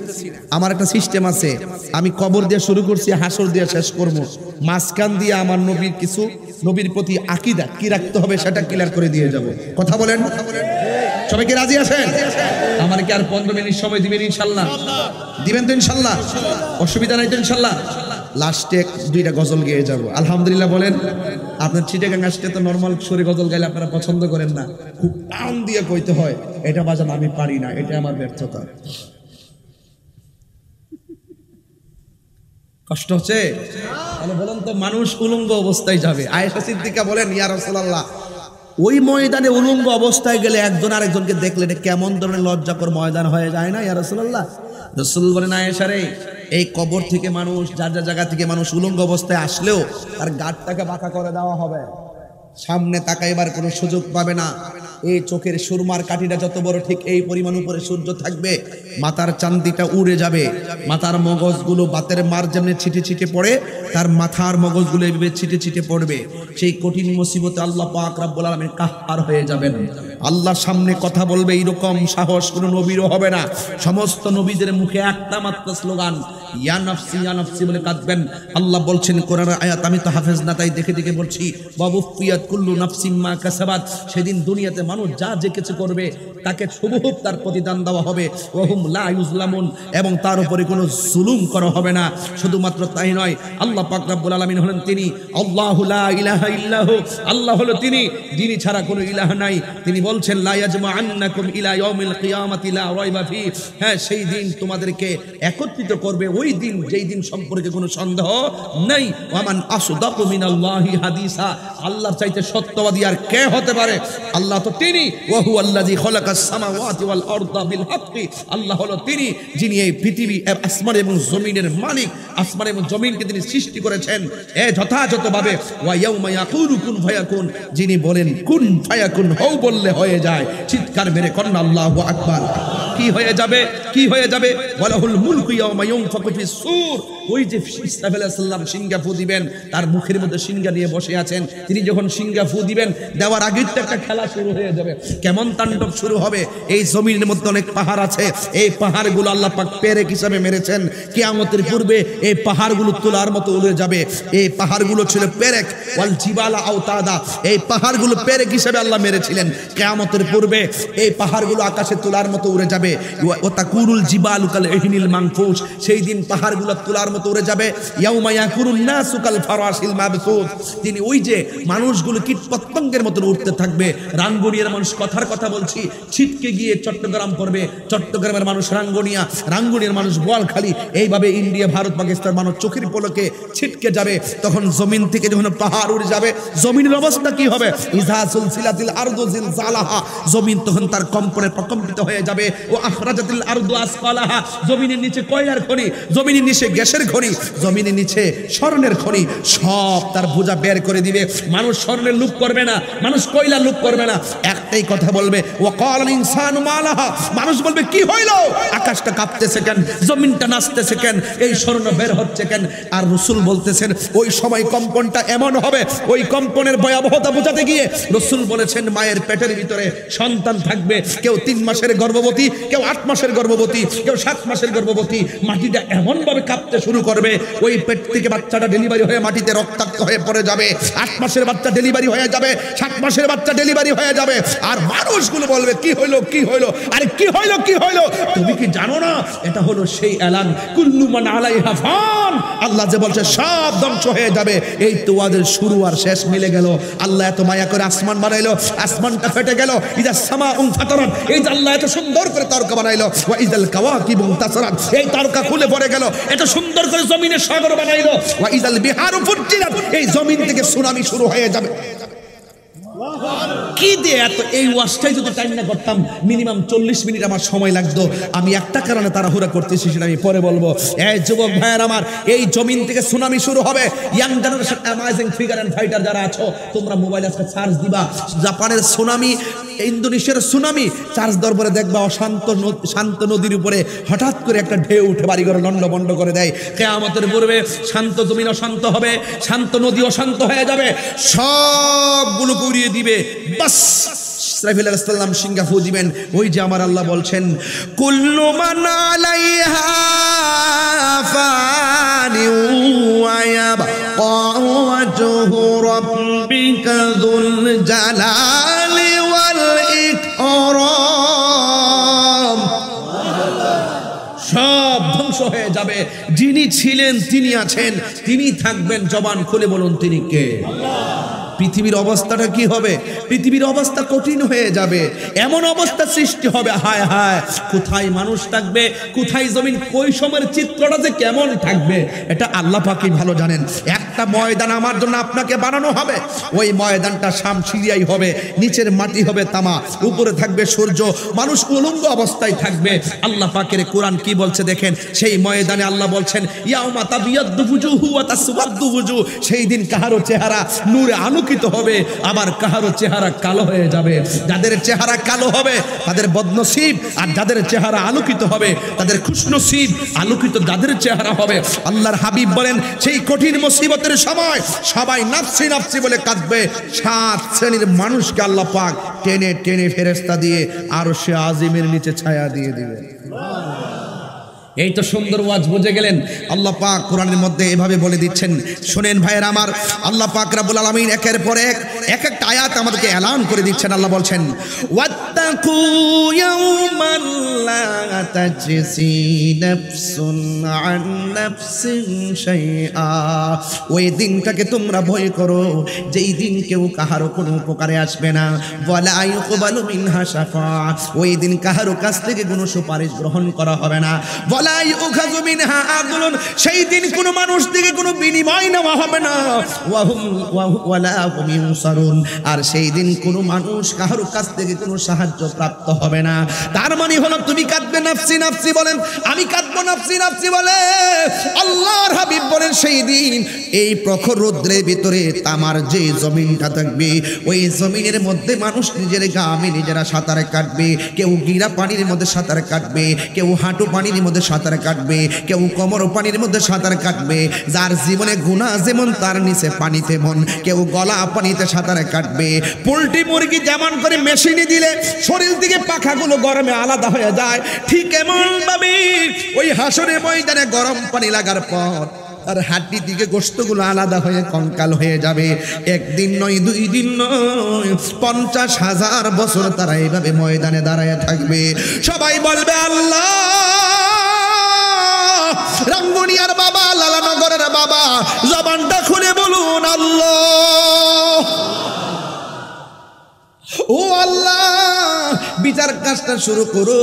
আমার একটা সিস্টেম আছে, আমি কবর দিয়ে শুরু করছি, হাসর দিয়ে শেষ করবো। মাঝখান দিয়ে আমার নবীর কিছু, নবীর প্রতি আকীদা কি রাখতে হবে সেটা ক্লিয়ার করে দিয়ে যাব। কথা বলেন, সবাই কি রাজি আছেন? আমার কি আর 15 মিনিট সময় দিবেন ইনশাআল্লাহ? দিবেন তো ইনশাআল্লাহ? অসুবিধা নাই তো ইনশাআল্লাহ? লাস্টে 2টা গজল গেয়ে যাব। আলহামদুলিল্লাহ বলেন। আপনার চিটাগাং আসতে তো নরমাল সুরে গজল গাইলে আপনারা পছন্দ করেন না, খুব টান দিয়ে কইতে হয়। এটা বাজান আমি পারি না, এটা আমার ব্যর্থতা। কষ্ট হচ্ছে? তাহলে বলেন তো, মানুষ উলঙ্গ অবস্থায় যাবে। আয়েশা সিদ্দিকা বলেন, ইয়া রাসূলুল্লাহ, ওই ময়দানে উলঙ্গ অবস্থায় গেলে একজন আরেকজনকে দেখলে এটা কেমন ধরনের লজ্জাকর ময়দান হয়ে যায় না ইয়া রাসূলুল্লাহ? রাসূল বলেন, আয়েশা রে, এই কবর থেকে মানুষ, যার যার জায়গা থেকে মানুষ উলঙ্গ অবস্থায় আসলেও তার গাঁটটাকে বাঁকা করে দেওয়া হবে, সামনে তাকাইবার কোনো সুযোগ পাবে না। এই চোখের সুরমার কাঠিটা যত বড় ঠিক এই পরিমাণ উপরে সূর্য থাকবে, মাথার চান্দিটা উড়ে যাবে, মাথার মগজগুলো বাতের মার যেমনি ছিটে ছিটে পড়ে, তার মাথার মগজগুলো এভাবে ছিটে ছিটে পড়বে। সেই কঠিন মুসিবতে আল্লাহ পাক রব্বুল আলামিন কাহ্হার হয়ে যাবেন। আল্লাহর সামনে কথা বলবে এরকম সাহস কোনো নবীরও হবে না। সমস্ত নবীদের মুখে একটা মাত্র স্লোগান, ইয়া নাফসি বলে কাঁদবেন। আল্লাহ বলছেন কোরআনের আয়াত, আমি তো হাফেজ না তাই দেখে দেখে বলছি, ওয়াবুফিয়াত কুল্লু নাফসিম মা কাসাবাত। সেদিন দুনিয়াতে মানুষ যা যে কিছু করবে তাকে হুবহু তার প্রতিদান দেওয়া হবে। ওয়াহুম লা ইউজলামুন, এবং তার উপরে কোনো জুলুম করা হবে না। শুধুমাত্র তাই নয়, আল্লাহ পাক রব্বুল আলামিন হলেন তিনি আল্লাহু লা ইলাহা ইল্লাহু, আল্লাহ হলো তিনি, যিনি ছাড়া কোনো ইলাহ নাই। তিনি বলছেন, লা ইয়াজমাআন্নাকুম ইলা ইয়াউমিল কিয়ামাতি লা রাইবা ফি। হ্যাঁ, সেই দিন তোমাদেরকে একত্রিত করবে, ওই দিন যেই দিন সম্পর্কে কোনো সন্দেহ নেই। ওয়ামান আসদাকু মিনাল্লাহি হাদিসা, আল্লাহর চাইতে সত্যবাদী আর কে হতে পারে? আল্লাহ তো তিনি, ওয়া হুয়াল্লাযী খালাকাস সামাওয়াতি ওয়াল আরদা বিল হাক্কি। আল্লাহ হলো তিনি, যিনি এই পৃথিবী, আসমান এবং জমিনের মালিক। আসমান এবং জমিনকে তিনি সৃষ্টি করেছেন যথাযথভাবে। ওয়া ইয়াউমা ইয়াকুলু কুন ফায়াকুন, যিনি বলেন কুন ফায়াকুন, হও বললে হয়ে যায়। চিৎকার মেরে কন্না আল্লাহু আকবার। কি হয়ে যাবে? কি হয়ে যাবে? ওয়ালাহুল মুলকু ইয়াউমা ইউনফাকু ফিস সূর। ওই যে ঈসা আলাইহিস সালাম সিংহা ফু দিবেন, তার মুখের মধ্যে সিংহা নিয়ে বসে আছেন। তিনি যখন সিংহা ফু দিবেন, দেওয়ার আগেই তো একটা খেলা শুরু হয়ে যাবে। কেমন তাণ্ডব শুরু হবে? এই জমিনের মধ্যে অনেক পাহাড় আছে, এই পাহাড়গুলো আল্লাহ পাক পেরেক হিসাবে মেরেছেন। কিয়ামতের পূর্বে এই পাহাড়গুলো তোলার মতো উড়ে যাবে। এই পাহাড়গুলো ছিল পেরেক, ওয়াল জিবালা আওতাদা, এই পাহাড়গুলো পেরেক হিসাবে আল্লাহ মেরেছিলেন। কিয়ামতের পূর্বে এই পাহাড়গুলো আকাশে তোলার মতো উড়ে যাবে। ওয়া তাকুরুল জিবালু কাল ইহনিল মানফুস, সেই দিন পাহাড়গুলো তোলার মতো উড়ে যাবে। ইয়াউমা ইয়াকুরুন নাসু কাল ফারাশিল মাবসুস, তিনি ওই যে মানুষগুলো কীটপতঙ্গের মতো উঠতে থাকবে। রাঙ্গুনিয়ার মানুষ, কথার কথা বলছি, ছিটকে গিয়ে চট্টগ্রাম পড়বে, চট্টগ্রামের মানুষ রাঙ্গুনিয়া, রাঙ্গুনিয়ার মানুষ বোয়ালখালী, এইভাবে ইন্ডিয়া, ভারত, পাকিস্তান মানুষ চোখের পলকে ছিটকে যাবে। তখন জমিন থেকে যখন পাহাড় উড়ে যাবে, জমিনের অবস্থা কি হবে? ইযা সুলসিলাতিল আরদু জিলজালাহা, জমিন তখন তার কম্পনে প্রকম্পিত হয়ে যাবে। ও আখরাজাতিল আরদু আসফালাহা, জমিনের নিচে কয়লার খনি, জমিনের নিচে গ্যাসের খনি, জমিনের নিচে স্বর্ণের খনি, সব তার বোঝা বের করে দিবে। মানুষ স্বর্ণের লুপ করবে না, মানুষ কয়লা লুপ করবে না, একটাই কথা বলবে, ওয়া ক্বালাল ইনসানু মা লাহা, মানুষ বলবে কি হইল? আকাশটা কাঁপতেছে কেন? জমিনটা নাচতেছে কেন? এই স্বর্ণ বের হচ্ছে কেন? আর রাসূল বলতেছেন ওই সময় কম্পনটা এমন হবে, ওই কম্পনের ভয়াবহতা বোঝাতে গিয়ে রাসূল বলেছেন, মায়ের পেটের ভিতরে সন্তান থাকবে, কেউ 3 মাসের গর্ভবতী, কেউ 8 মাসের গর্ভবতী, কেউ 7 মাসের গর্ভবতী। মাটিটা এমন ভাবে কাঁপতে শুরু করবে, ওই পেট থেকে বাচ্চাটা ডেলিভারি হয়ে মাটিতে রক্তাক্ত হয়ে পড়ে যাবে। 8 মাসের বাচ্চা ডেলিভারি হয়ে যাবে, 7 মাসের বাচ্চা ডেলিভারি হয়ে যাবে। আর মানুষগুলো বলবে কি হইলো কি হইলো, আরে কি হইলো কি হইলো, তুমি কি জানো না এটা হলো সেই এলান কুল্লু মান আলাইহা ফান, আল্লাহ যে বলছে সব ধ্বংস হয়ে যাবে। এই তো ওদের শুরু আর শেষ মিলে গেল। আল্লাহ এত মায়া করে আসমান বানাইলো, আসমানটা ফেটে গেল। ইদা সামাউন ফাতারাত, এই যে আল্লাহ এত সুন্দর করে তারকা বানাইলো। ওয়া ইদাল কাওয়াকিবু তাসরাত, এই তারকা খুলে পড়ে গেল। এত সুন্দর করে জমিনে সাগর বানাইলো। ওয়া ইদাল বিহারু ফুজ্জিরাত, এই জমিন থেকে সুনামি শুরু হয়ে যাবে। কি দিয়ে এত, এই ওয়াজটাই যদি টাইম না করতাম মিনিমাম 40 মিনিট আমার সময় লাগতো। আমি একটা কারণে তাড়াহুড়া করতেছি, সেটা আমি পরে বলবো। এই যুবক ভাইয়ের আমার, এই জমিন থেকে সুনামি শুরু হবে। Young generation amazing figure and fighter যারা আছো, তোমরা মোবাইল আজকে চার্জ দিবা, জাপানের সুনামি, ইন্দোনেশিয়ার সুনামি চার্জ দরবারে দেখবা শান্ত নদীর উপরে হঠাৎ করে একটা ঢেউ উঠে বাড়িঘর লন্ডভন্ড করে দেয়। কিয়ামতের পূর্বে শান্ত জমিন অশান্ত হবে, শান্ত নদী অশান্ত হয়ে যাবে, সবগুলো উড়িয়ে দিবে। বাস ইসরাফিল আলাইহিস সালাম সিঙ্গাফু দিবেন। ওই যে আমার আল্লাহ বলছেন কুল্লু মান আলাইহা ফানি ওয়া ইয়াবকা ওয়াজহু রাব্বিকা যুল জালালি ওয়াল ইকরাম, সব ধ্বংস হয়ে যাবে। যিনি ছিলেন তিনি আছেন, তিনি থাকবেন। জবান খুলে বলুন তিনি কে? পৃথিবীর অবস্থাটা কি হবে? পৃথিবীর অবস্থা কঠিন হয়ে যাবে, এমন অবস্থা সৃষ্টি হবে, হায় হায় কোথায় মানুষ থাকবে, কোথায় জমিন, কৈশমের চিত্রটা যে কেমন থাকবে এটা আল্লাহ পাকই ভালো জানেন। একটা ময়দান আমার জন্য আপনাকে বানানো হবে, ওই ময়দানটা শামসিরিয়াই হবে, নিচের মাটি হবে তামা, উপরে থাকবে সূর্য, মানুষ উলঙ্গ অবস্থায় থাকবে। আল্লাহ পাকের কোরআন কি বলছে দেখেন, সেই ময়দানে আল্লাহ বলছেন ইয়াউমা তাবিয়াদ্দু ফুজুহু ওয়া তাসওয়াদ্দু ফুজুহ, সেই দিন কাহারো চেহারা নূরে আলোকিত হবে, আবার কাহারো চেহারা কালো হয়ে যাবে। যাদের চেহারা কালো হবে তাদের বদনসিব, আর যাদের চেহারা আলোকিত হবে তাদের খুশনসিব। আলোকিত যাদের চেহারা হবে, আল্লাহর হাবিব বলেন সেই কঠিন মুসিবতের সময় সবাই নাফসি নাফসি বলে কাঁদবে। 7 শ্রেণীর মানুষকে আল্লাহ পাক টেনে টেনে ফেরেশতা দিয়ে আরশে আজিমের নিচে ছায়া দিয়ে দিবে। এই তো সুন্দর ওয়াজ, বুঝে গেলেন? আল্লাহ পাক কোরআনের মধ্যে এভাবে বলে দিচ্ছেন, শুনেন ভাইয়েরা আমার, আল্লাহ পাক রব্বুল আলামিন একের পর এক একটা আয়াত আমাদেরকে এলান করে দিচ্ছেন। আল্লাহ বলছেন ওয়াত্তাকু ইয়াওমান লা তাজসি নাফসুন আন নাফসিন শাইআ, ওই দিনটাকে তোমরা ভয় করো যেই দিন কেউ কাহারও কোনো উপকারে আসবে না। ওয়ালা ইউকবালু মিনহা শাফাআ, ওই দিন কাহারও কাছ থেকে কোনো সুপারিশ গ্রহণ করা হবে না। সেই দিন কোনো মানুষ থেকে কোনো বিনিময় নেওয়া হবে না। আর সেই দিন কোনো মানুষ কাহার কাছ থেকে কোনো সাহায্য প্রাপ্ত হবে না। তার মানে হলো তুমি কাঁদবে নাফসি নাফসি বলেন, আমি কাঁদবো নাফসি নাফসি বলে। আল্লাহর হাবিব বলেন সেই দিন এই প্রখর রৌদ্রের ভিতরে তামার যে জমিনটা থাকবে, ওই জমিনের মধ্যে মানুষ নিজের গামে নিজেরা সাঁতার কাটবে। কেউ গিরা পানির মধ্যে সাঁতার কাটবে, কেউ হাঁটু পানির মধ্যে সাঁতার কাটবে, কেউ কোমর পানির মধ্যে সাঁতার কাটবে। যার জীবনে গুনাহ যেমন তার নিচে পানি তেমন, কেউ গলা পানিতে সাঁতার কাটবে। পোল্ট্রি মুরগি যেমন করে মেশিনে দিলে শরীর থেকে পাখাগুলো গরমে আলাদা হয়ে যায়, ঠিক এমন ভাবে ওই হাসরের ময়দানে গরম পানি লাগার পর আর হাড্ডি দিকে গোশতগুলো আলাদা হয়ে কঙ্কাল হয়ে যাবে। একদিন নয়, 2 দিন নয়, 50,000 বছর তারা এইভাবে ময়দানে দাঁড়ায় থাকবে। সবাই বলবে আল্লাহ, রাঙ্গুনিয়ার বাবা, লালানগরের বাবা, জবানটা খুলে বলুন আল্লাহ। ও আল্লাহ, বিচার কাজটা শুরু করো।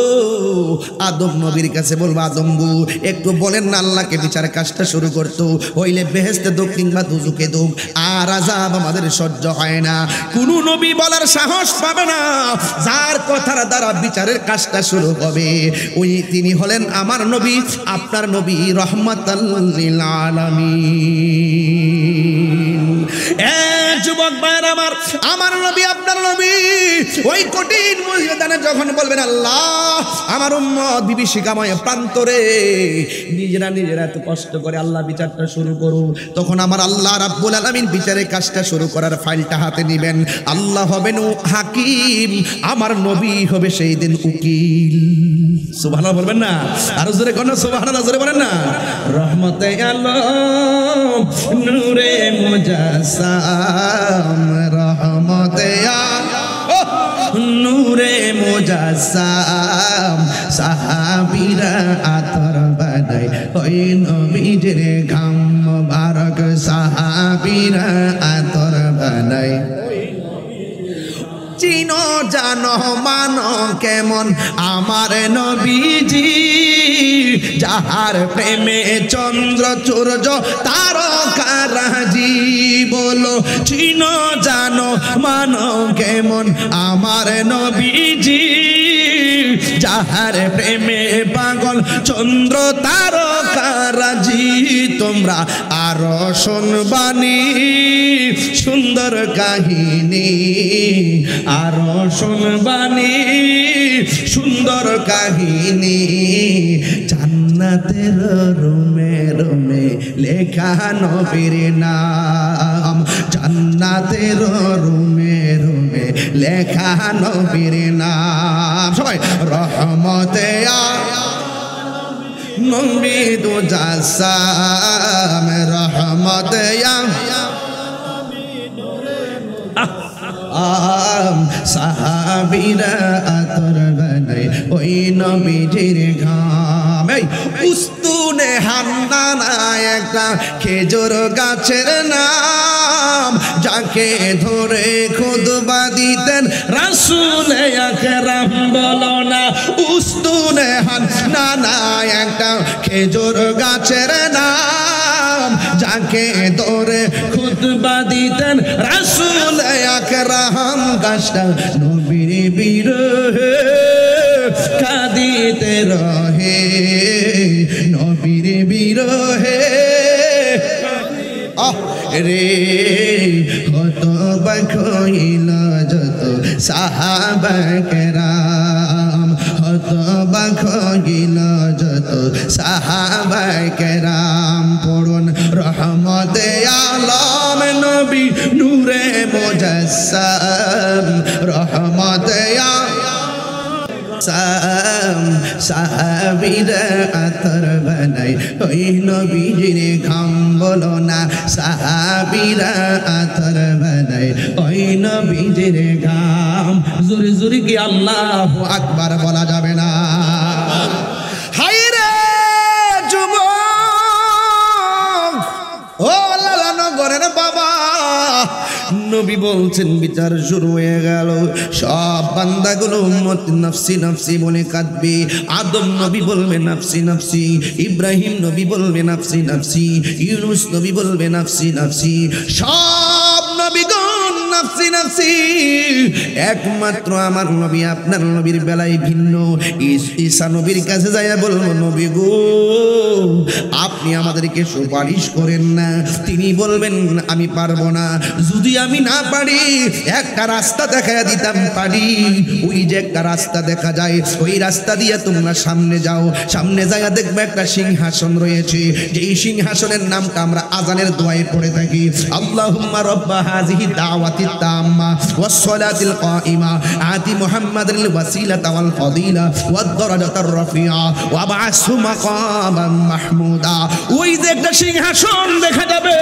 আদম নবীর কাছে বলবো, আদমবু একটু বলেন না আল্লাহকে বিচার কাজটা শুরু করতো, হইলে বেহেশতে দুঃখ কিংবা দুজুকে দুঃখ, আর আযাব আমাদের সহ্য হয় না। কোন নবী বলার সাহস পাবে না। যার কথার দ্বারা বিচারের কাজটা শুরু হবে ওই তিনি হলেন আমার নবী, আপনার নবী, রহমাতাল লিল আলামিন। যুবক ভাইরা আমার নবী, আপনার নবী ওই কঠিন ময়দানে যখন বলবেন আল্লাহ আমার উম্মত বিভীষিকাময় প্রান্তরে নিজেরা এত কষ্ট করে আল্লাহ বিচারটা শুরু করুন, তখন আমার আল্লাহ রাব্বুল আলামিন বিচারের কাজটা শুরু করার ফাইলটা হাতে নেবেন। আল্লাহ হবেন হাকিম, আমার নবী হবে সেই দিন উকিল। সুবহানাল্লাহ বলবেন না? আরো জোরে কোন সুবহানাল্লাহ জোরে বলেন না। রহমতে আলম নূরে মুজাসসাম, রহমতে আলম মুজাসসাম সাহাবীরা আতর বানায় ওই নবীজির ঘাম মুবারক সাহাবীরা আতর বানায় চিনো জানো মানো কেমন আমার নবীজি যাহার প্রেমে চন্দ্র সূর্য তারকারাজি বলো চিনো জানো মানো কেমন আমার নবীজি যাহার প্রেমে পাগল চন্দ্র তারকারাজি তোমরা আরো শুনবানি সুন্দর কাহিনী আরো শুনবানি সুন্দর কাহিনী জান্নাতের রুমে রুমে লেখা নবীর নাম জান্নাতের রুমে রুমে লেখা নবীর নাম সবাই রহমতে নবী মুজাসসাম রহমতে সাহাবীরা আতর বানায় ওই নবীজির ঘাম উস্তুনে হান্নানা একটা খেজুর গাছের নাম যাকে ধরে খুতবা দিতেন রাসূল আকরাম বলো না উস্তুনে হান্নানা একটা খেজুর গাছের নাম যাকে ধরে খুতবা দিতেন রাসূল আকরাম গাছটা নবীর বিরহে কাঁদিতে রহে নবীর বিরহে রে হত বাখইল যত সাহাবা কেরাম হত বাখইল যত সাহাবা কেরাম পড়ুন রহমতে আলম নবী নূরে মুজাসসাম রহমতে সাহাবীরা আতর বানায় ওই নবীজির ঘাম বলো না সাহাবীরা আতর বানায় ওই নবীজির ঘাম জোরে জোরে কি আল্লাহু আকবার বলা যাবে না হায়রে যুবক ও লালানগরের বাবা নবী বলছেন বিচার শুরু হয়ে গেল সব বান্দাগুলো উম্মত নফসি নফসি বলে কাঁদবে আদম নবী বলবে নফসি নফসি ইব্রাহিম নবী বলবে নফসি নফসি ইউনূস নবী বলবে নফসি নফসি সব নবীগণ নফসি নফসি একমাত্র আমার নবী আপনার নবীর বেলায় ভিন্ন ঈসা নবীর কাছে যাইয়া বলবো নবী গো আপনি আমাদেরকে সুপারিশ করেন না তিনি বলবেন আমি পারবো না যদি আমি না পারি একটা রাস্তা দেখাইয়া দিতাম পারি ওই যে একটা রাস্তা দেখা যায় ওই রাস্তা দিয়ে তোমরা সামনে যাও সামনে যাইয়া দেখবে একটা সিংহাসন রয়েছে যেই সিংহাসনের নামটা আমরা আজানের দোয়ায় পড়ে থাকি আল্লাহুম্মা রাব্বা হাযিহি দাওয়াতি তাম্মা ওয়াস সালাতিল কাইমা আতি মুহাম্মাদিল ওয়াসিলাতা ওয়াল ফাদিলা ওয়াদ দারাজাতার রাফিআ ওয়া বা'আসহু মাকামান মাহমুদা ওই যে একটা সিংহাসন দেখা যাবে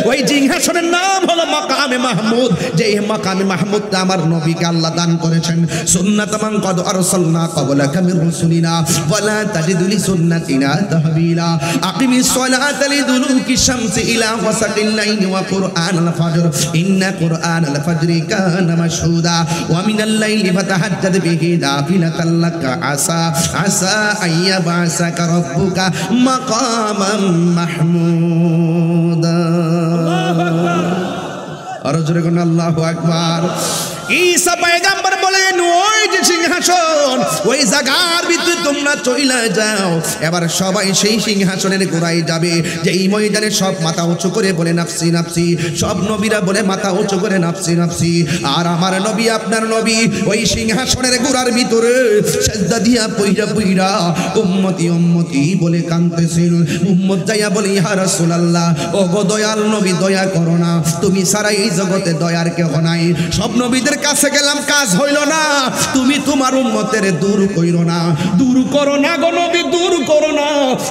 ওই সিংহাসনের নাম হলো মাকামে মাহমুদ যেই মাকামে মাহমুদটা আমার নবীকে আল্লাহ দান করেছেন সুন্নাতামান কদ আরসালনা ক্বাবলাকা মির রাসূলিনা ওয়ালা তাজিদু লিসুন্নাতিনা তাহবিলা আকিমিস সালাতা লিদুলুকি শামসি ইলা ওয়াসাকিল লাইলি ওয়া কুরআনাল ফাজর ইন্না কুরআনাল ফাজরি কানা মাশহুদা ওয়া মিনাল লাইলি ফাতাহাজ্জাদ বিহি নাফিলাতাল লাকা আসা আসা আইয়াবাসাকা রাব্বুকা মাকামান মাহমুদা আর জোরে কোন আল্লাহু আকবার ঈসা পয়গম্বর বলেন ওই যে সিংহাসন ওই জায়গার ভিতরে তোমরা চলে যাও এবার সবাই সেই সিংহাসনের গোড়ায় যাবে যে এই ময়দানে সব মাথা উঁচু করে বলে নাফসি নাফসি সব নবীরা বলে মাথা উঁচু করে নাফসি নাফসি আর আমার নবী আপনার নবী ওই সিংহাসনের গোড়ার ভিতরে সিজদা দিয়া পইরা পইরা উম্মতি উম্মতি বলে কাঁদতেছিল উম্মত যাইয়া বলে ইয়া রাসূলুল্লাহ ও গো দয়াল নবী দয়া করো না তুমি ছাড়া এই জগতে দয়ার কেউ নাই সব নবীদের কাছে গেলাম, কাজ হইল না। তুমি তোমার উম্মতের দূর কইরো না, দূর করো না গো নবী, দূর করো না,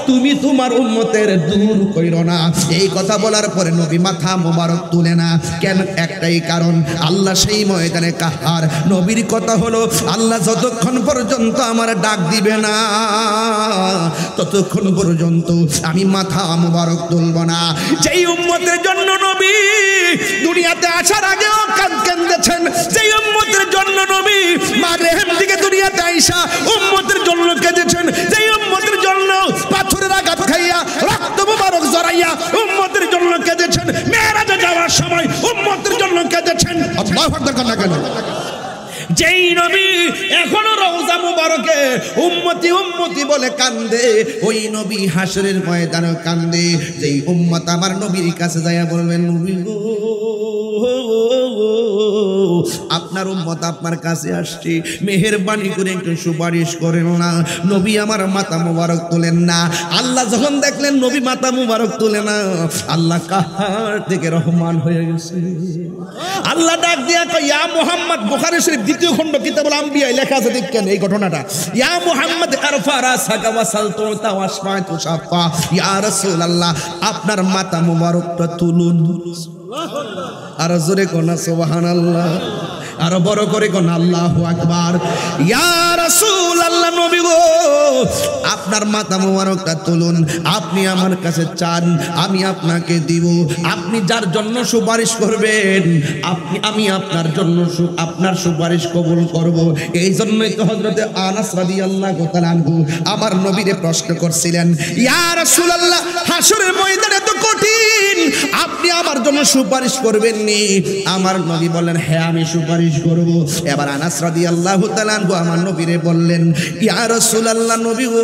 তুমি তোমার উম্মতের দূর কইরো না। এই কথা বলার পরে নবী মাথা মোবারক তুলে না কেন? একটাই কারণ, আল্লাহ সেই ময়দানে কাহার। নবীর কথা হলো, আল্লাহ যতক্ষণ পর্যন্ত আমার ডাক দিবে না ততক্ষণ পর্যন্ত আমি মাথা মোবারক তুলব না। যেই উম্মতের জন্য নবী দুনিয়াতে আসার আগেও কাঁদেছেন, যেই উম্মতের জন্য নবী মা রেহেম দিকে দুনিয়াতে আইসা উম্মতের জন্য কেঁদেছেন, যেই উম্মতের জন্য পাথরের আঘাত খাইয়া রক্ত মোবারক জড়াইয়া উম্মতের জন্য কেঁদেছেন, মেরাজে যাওয়ার সময় উম্মতের জন্য কেঁদেছেন। আল্লাহু আকবার কান্না কেন? যেই নবী এখনো রওজা মুবারকে উম্মতি উম্মতি বলে কান্দে, ওই নবী হাসরের ময়দানে কান্দে। যেই উম্মত আমার নবীর কাছে যাইয়া বলবেন, নবী গো আপনার উম্মত আপনার কাছে আসছে, মেহেরবানি করে একটু সুপারিশ করেন না। নবী আমার মাথা মুবারক তোলেন না। আল্লাহ যখন দেখলেন নবী মাথা মুবারক তোলে না, আল্লাহ কাহার থেকে রহমান হয়ে গেছে। আল্লাহ ডাক দিয়া কয়, ইয়া মুহাম্মদ, বুখারী শরীফ 2য় খণ্ড কিতাবুল আম্বিয়া লেখা আছে, দেখেন এই ঘটনাটা। ইয়া মুহাম্মদ আরফা রাসাকা ওয়াসালতু তাওয়াসফাতু শাফা, ইয়া রাসূলুল্লাহ আপনার মাথা মুবারকটা তুলুন। আর জোরে কোন সুবহানাল্লাহ, আর বড় করে কোন আল্লাহু আকবার। ইয়া রাসূলুল্লাহ, নবী গো আপনার মাথা মোবারকটা তুলুন, আপনি আমার কাছে চান আমি আপনাকে দিব, আপনি যার জন্য সুপারিশ করবেন আমি আপনার জন্য আপনার সুপারিশ কবুল করব। এই জন্যই তো হযরতে আনাস রাদিয়াল্লাহু তাআলা আনহু আমার নবীরে প্রশ্ন করছিলেন, ইয়া রাসূলুল্লাহ হাসরের ময়দানে তো কঠিন, আপনি আমার জন্য সুপারিশ করবেন নি? আমার নবী বললেন, হ্যাঁ আমি সুপারিশ করব। এবার আনাস রাদিয়াল্লাহু তাআলা আনহু আমার নবীরে বললেন, ইয়া রাসূলুল্লাহ নবী গো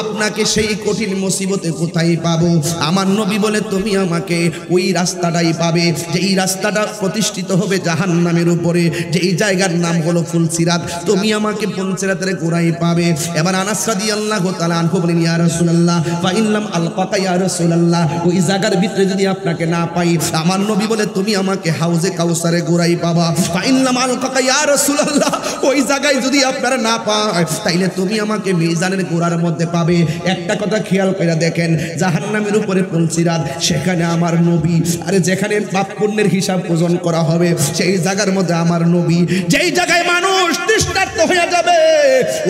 আপনাকে সেই কঠিন মুসিবতে কোথায় পাবো? আমার নবী বলে, তুমি আমাকে ওই রাস্তাটাই পাবে যেই রাস্তাটা প্রতিষ্ঠিত হবে জাহান্নামের উপরে, যেই জায়গার নাম হলো ফুলসিরাত, তুমি আমাকে ফুলসিরাতের গোড়ায় পাবে। এবার আনাস রাদিয়াল্লাহু তাআলা আনহু বলেন, ইয়া রাসূলুল্লাহ ফা ইনলাম আলকাকা, ইয়া রাসূলুল্লাহ ওই জায়গার ভিতরে যদি আপনাকে না পাই, আমার নবী বলে তুমি আমাকে হাউজে কাউসারে গোড়ায় পাবা। ফা ইনলাম আলকাকা ইয়া রাসূলুল্লাহ ওই জায়গায় যদি আপনারা না পায়, তাইলে তুমি আমাকে মিজানের গোড়ার মধ্যে পাবে। একটা কথা খেয়াল করে দেখেন, জাহান্নামের উপরে ফুলসিরাত, সেখানে আমার নবী, আরে যেখানে পাপ পুণ্যের হিসাব ওজন করা হবে সেই জায়গার মধ্যে আমার নবী। যেই জায়গায় মানুষ তৃষ্ণার্ত হয়ে যাবে,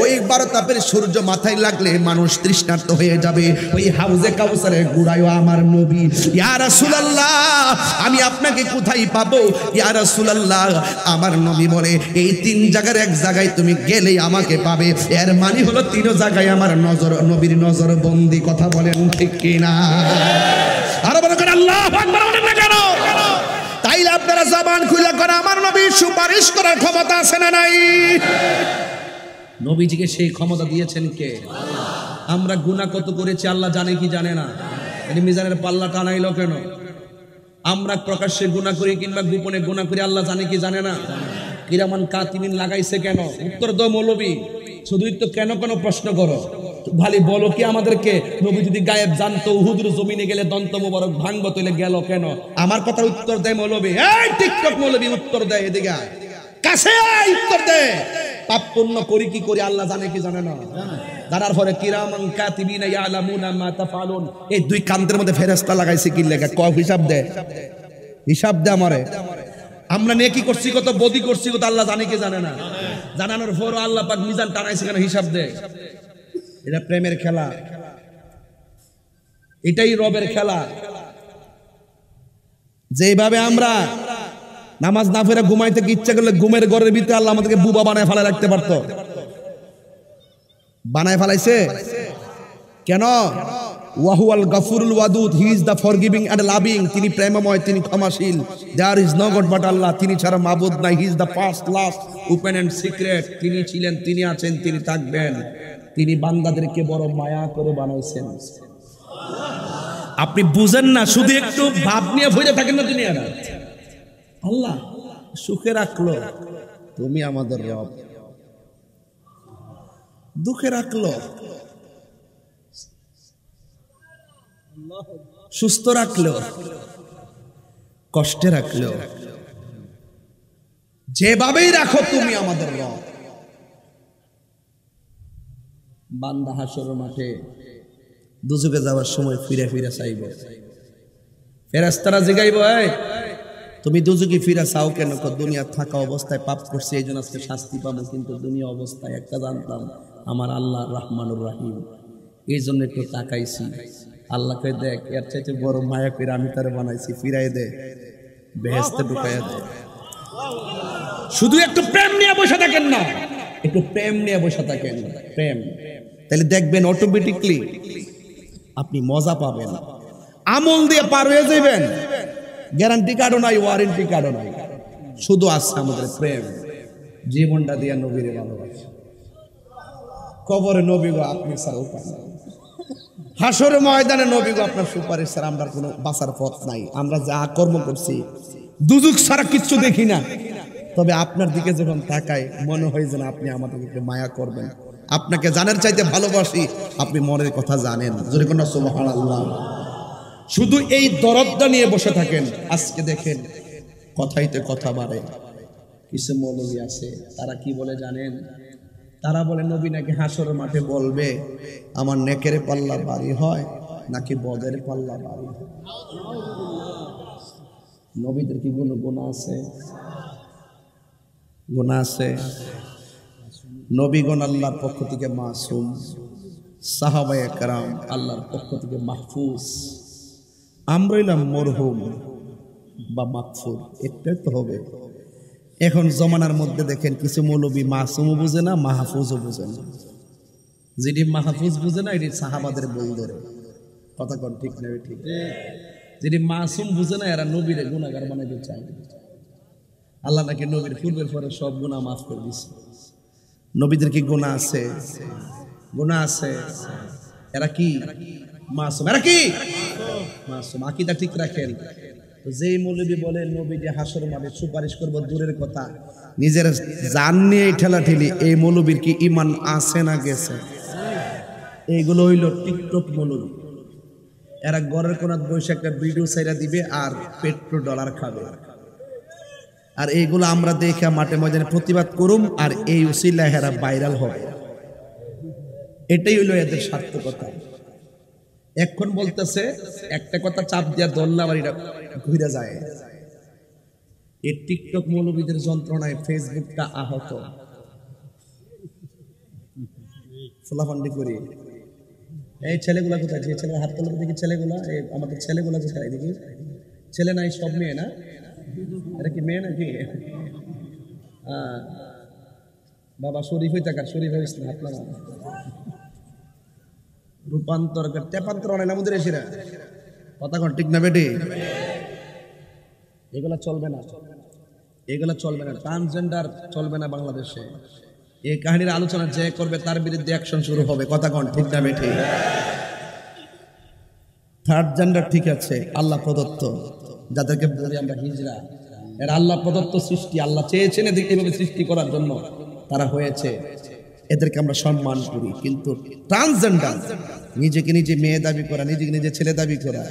ওই 12 তাপের সূর্য মাথায় লাগলে মানুষ তৃষ্ণার্ত হয়ে যাবে, ওই হাউজে কাউসারের গোড়ায় আমার নবী। ইয়া রাসূলুল্লাহ আমি আপনাকে কোথায় পাবো? ইয়া রাসূলুল্লাহ আমার নবী বলে, এই 3 জায়গার এক জায়গায় তুমি গেলেই আমাকে পাবে। এর মানে হলো 3 জায়গায় আমার নজর, নবীর নজর বন্দি। কথা বলেন ঠিক কিনা? আর বলেন আল্লাহু আকবার বলেন না কেন? তাইলে আপনারা জবান খুলে করে, আমার নবীর সুপারিশ করার ক্ষমতা আছে না নাই? নবীজিকে সেই ক্ষমতা দিয়েছেন কে? আমরা গুনাহ কত করেছি আল্লাহ জানে কি জানে না? এই মিজানের পাল্লা টানাইলো কেন? আমরা প্রকাশ্যে গুনাহ করি কিংবা গোপনে গুনাহ করি আল্লাহ জানে কি জানে না? কিরামান কাতিবিন লাগাইছে কেন? উত্তর দাও মৌলবী, শুধুই তো কেন কেন প্রশ্ন করো। ভালি বলো কি আমাদেরকে, নবী যদি গায়েব জানতো উহুদের জমিনে গেলে দন্ত মোবারক ভাঙবো, তাহলে গেল কেন? আমার কথা উত্তর দেয় মৌলবী। এই টিকটক মৌলবী উত্তর দেয়, এদিকে কাছে উত্তর দেয়। পাপ পুণ্য করি কি করি আল্লাহ জানে কি জানে না? জানার পরে কিরামান কাতিবিনা ইয়ালামুনা মা তাফআলুন, এই 2 কান্দের মধ্যে ফেরেশতা লাগাইছে কি লেখা? কয় হিসাব দে, হিসাব দে আমারে। আমরা নেকি করছি কত, বদি করছি কত, আল্লাহ জানে কি জানে না? জানানোর পর আল্লাহ পাক মিজান টানাইছে কেন? হিসাব দে। এটা প্রেমের খেলা, এটাই রবের খেলা। যেভাবে আমরা নামাজ না পড়ে ঘুমাইতে ইচ্ছা করলে ঘুমের ঘরের ভিতরে আল্লাহ আমাদেরকে বুবা বানায় ফেলা রাখতে পারতো, বানায় ফেলাইছে কেন? ওয়াহুয়াল গাফুরুল ওয়াদুদ, he is the forgiving and loving, তিনি প্রেমময়, তিনি ক্ষমাশীল। There is no god but Allah, তিনি ছাড়া মাবুদ নাই। He is the first, last, open and secret, তিনি ছিলেন, তিনি আছেন, তিনি থাকবেন। তিনি বান্দাদেরকে বড় মায়া করে বানাইছেন। আপনি বুঝেন না, শুধু একটু ভাব নিয়ে ভরে থাকেন না দুনিয়াটা। আল্লাহ সুখে রাখলো, তুমি আমাদের রব। দুঃখে রাখলো, সুস্থ রাখলো, কষ্টে রাখলো, যেভাবেই রাখো তুমি আমাদের রব। বান্দা হাসরের মাঠে দুজকে যাওয়ার সময় ফিরে ফিরে চাইব, ফেরেশতারা জিগাইব, এই তুমি দুজকে ফিরে চাও কেন? দুনিয়া থাকা অবস্থায় পাপ করছি এই জন্য আজকে শাস্তি পাবো, কিন্তু দুনিয়া অবস্থায় একটা জানতাম আমার আল্লাহ রহমানুর রাহিম, এই জন্য একটু তাকাইছি। আল্লাহকে দেখ, এর চাইতে বড় মায়া করে আমি তারে বানাইছি, ফিরাই দে, বেহেশতে ঢুকাইয়া দে। শুধু একটু প্রেম নিয়ে বসে থাকেন না, একটু প্রেম নিয়ে বসে থাকেন, প্রেম, তাহলে দেখবেন অটোমেটিকলি আপনি মজা পাবেন, আমল দিয়ে পার হয়ে যাবেন। গ্যারান্টি কার্ডও নাই, ওয়ারেন্টি কার্ডও নাই, শুধু আছে আমাদের প্রেম। জীবনটা দিয়ে নবীরে ভালোবাসা, কবরে নবী গো আপনি ছাড়া উপায় নাই, হাসরে ময়দানে নবী গো আপনার সুপারিশ ছাড়া আমরা কোনো বাঁচার পথ নাই। আমরা যা কর্ম করছি দুজক ছাড়া কিচ্ছু দেখি না, তবে আপনার দিকে যখন তাকাই মনে হয় যেন আপনি আমাদেরকে মায়া করবেন, আপনাকে জানার চাইতে ভালোবাসি, আপনি মনের কথা জানেন। যদি কোনো সুবহানাল্লাহ। শুধু এই দরদটা নিয়ে বসে থাকেন। আজকে দেখেন কথাইতে কথা বাড়ে, কিছু মৌলবী আছে তারা কি বলে জানেন? তারা বলে নবী নাকি হাসরের মাঠে বলবে আমার নেকের পাল্লা ভারী হয় নাকি বদের পাল্লা ভারী হয়। নবীদের কি কোনো গুনাহ আছে? গুনাহ আছে? নবীগণ আল্লাহর পক্ষ থেকে মাসুম, সাহাবায়ে কেরাম আল্লাহর পক্ষ থেকে মাহফুজ, আমরা হইলাম মরহুম বা মাগফুর, একটাই তো হবে। এখন জমানার মধ্যে দেখেন কিছু মৌলবী মাসুমও বুঝে না, মাহফুজও বুঝে না। যেটি মাহফুজ বুঝে না এটি সাহাবাদের বই ধরে, কথা কোন ঠিক না? ঠিক। যেটি মাসুম বুঝে না এরা নবীরে গুনাহগার বানাইতে চায়। আল্লাহ নাকি নবীর পূর্বের পরে সব গুনাহ মাফ করে দিছে। নবীদের কি গুনাহ আছে? গুনাহ আছে। এরা কি মাসুম? এরা কি মাসুম? আকীদা ঠিক রাখেন। যেই মৌলবী বলে নবী যে হাসর মাঠে সুপারিশ করব, দূরের কথা, নিজের জান নিয়ে ঠেলাঠেলি, এই মৌলবীর কি ঈমান আছে না গেছে? এইগুলো হইল টিকটক মৌলবী। এরা ঘরের কোনাত বসে একটা ভিডিও ছাইরা দিবে আর $1 খাবে, আর এইগুলো আমরা দেখে মাঠে ময়দানে প্রতিবাদ করুম, আর এই উসিলায় এরা ভাইরাল হবে। এটাই হইল এদের সার্থকতা। এখন বলতেছে একটা কথা চাপ দিয়া দল্লা বাড়িটা ঘুরে যায়। এই টিকটক মৌলবীদের যন্ত্রণায় ফেসবুকটা আহত। ফলাফান্ডি করি এই ছেলেগুলা কোথায়? যে ছেলে হাত তোলা দেখি ছেলেগুলা, আমাদের ছেলেগুলা কোথায় দেখি? ছেলে নাই, সব মেয়ে না? এটা কি মেয়ে নাকি? বাবা শরীফ হই থাকার, শরীফ হইস না আপনার রূপান্তর তেপান্তর অনেক আমাদের এসেরা, কথা কোন ঠিক না বেটি? এগুলা চলবে না, এগুলা চলবে না। ট্রান্সজেন্ডার চলবে না বাংলাদেশে। এই কাহিনীর আলোচনা যে করবে তার বিরুদ্ধে অ্যাকশন শুরু হবে, কথা কোন ঠিক না বেটি? থার্ড জেন্ডার ঠিক আছে, আল্লাহ প্রদত্ত, যাদেরকে বলি আমরা হিজড়া, এরা আল্লাহ প্রদত্ত সৃষ্টি। আল্লাহ চেয়েছেন এদেরকে এভাবে সৃষ্টি করার জন্য, তারা হয়েছে, এদেরকে আমরা সম্মান করি। কিন্তু ট্রান্সজেন্ডার, নিজেকে নিজে মেয়ে দাবি করা, নিজেকে নিজে ছেলে দাবি করা,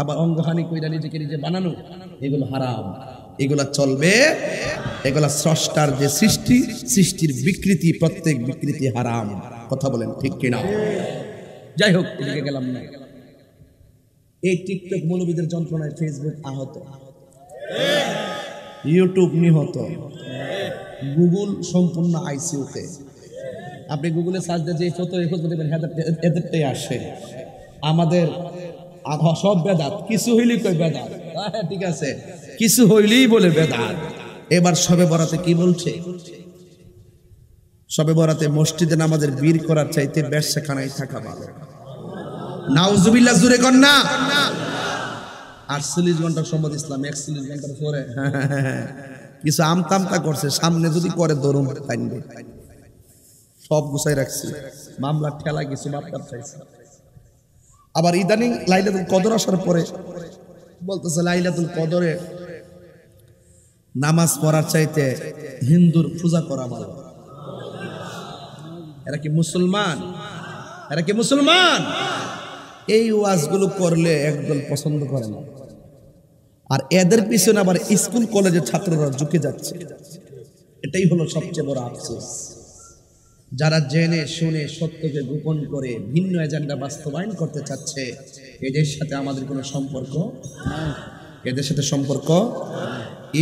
আবার অঙ্গহানি কইরা নিজেকে নিজে বানানো, এগুলো হারাম, এগুলা চলবে। এগুলা স্রষ্টার যে সৃষ্টি, সৃষ্টির বিকৃতি, প্রত্যেক বিকৃতি হারাম, কথা বলেন ঠিক কিনা? যাই হোক, এদিকে গেলাম না। এই টিকটক মৌলবীদের যন্ত্রণায় ফেসবুক আহত, ইউটিউব নিহত, গুগল সম্পূর্ণ আইসিইউতে। আপনি গুগলে সার্চ দিয়ে যে ফটো দেখবেন এদেরটাই আসে। আমাদের সব বেদাত, কিছু হইলেই কই বেদাত, ঠিক আছে, কিছু হইলেই বলে বেদাত। এবার শবে বরাতে কি বলছে? শবে বরাতে মসজিদে নামাজের বীর করার চাইতে ব্যবসাখানায় থাকা ভালো। নাউজুবিল্লাহ, জুরে কর না। 48 ঘন্টার সম্মত ইসলাম 41 ঘন্টার পরে কিছু আমতামতা করছে, সামনে যদি করে দরুম টাইনবে। সব গুছাই রাখছি, মামলা ঠেলা কিছু মাপকাপ চাইছে। আবার ইদানিং লাইলাতুল কদর আসার পরে বলতেছে লাইলাতুল কদরে নামাজ পড়ার চাইতে হিন্দুর পূজা করা ভালো। এরা কি মুসলমান? এরা কি মুসলমান? এই ওয়াজগুলো করলে একদল পছন্দ করে না, আর এদের পিছনে আবার স্কুল কলেজের ছাত্ররা ঝুঁকে যাচ্ছে। এটাই হলো সবচেয়ে বড় আফসোস। যারা জেনে শুনে সত্যকে গোপন করে ভিন্ন এজেন্ডা বাস্তবায়ন করতে চাচ্ছে, এদের সাথে আমাদের কোনো সম্পর্ক, এদের সাথে সম্পর্ক।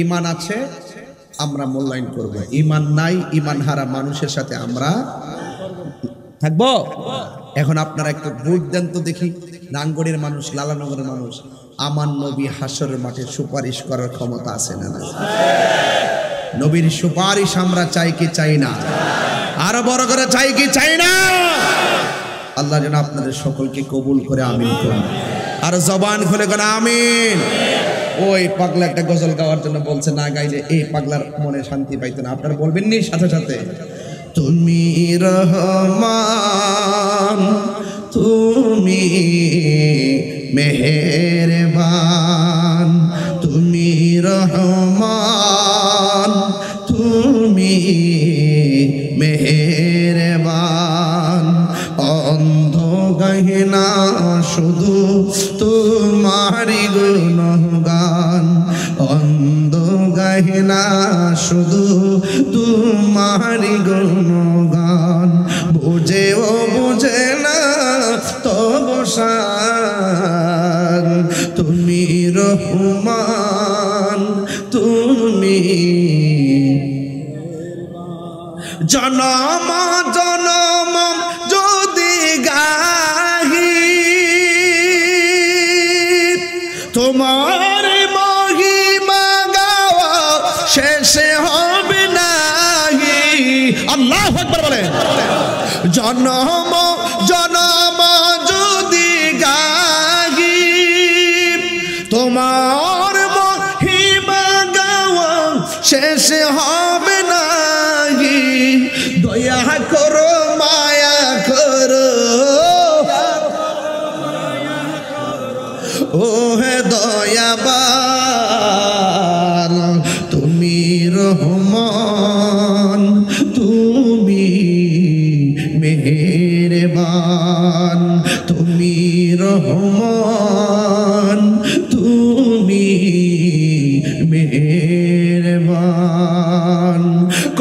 ঈমান আছে আমরা মূল্যায়ন করব, ঈমান নাই ঈমান হারা মানুষের সাথে আমরা থাকবো। এখন আপনারা একটু ভোট দেন তো দেখি, রাঙ্গড়ির মানুষ, লালানগরের মানুষ, আমার নবী হাসরের মাঠে সুপারিশ করার ক্ষমতা আছে না? নবীর সুপারিশ আমরা চাই কি চাই না? আরো বড় করে চাই কি চাই না? আল্লাহ যেন আপনাদের সকলকে কবুল করে আমিন করুন। আর জবান খুলে করে আমিন। ওই পাগলা একটা গজল গাওয়ার জন্য বলছে, না গাইলে এই পাগলার মনে শান্তি পাইতো না। আপনারা বলবেন নি সাথে সাথে, তুমি রহমান তুমি মেহেরবান, তুমি রহমান তুমি মেহেরবান, অন্ধ গহনা শুধু তোমারি গুণগান, অন্ধ গহনা শুধু তোমারি গুণগান, বুঝেও বুঝে না তবু শান, তুমি রহমান তুমি জনম জনম যদি গাহি তোমার মহিমা গাওয়া শেষে হবে নাহি। আল্লাহু আকবার বলেন। জনম জনম যদি গাহি তোমার মহিমা গাওয়া শেষে হবে নাহি, দয়া করো মায়া করো ও হে দয়াবান, তুমি রহমান তুমি মেহেরবান, তুমি রহমান তুমি মেহেরবান।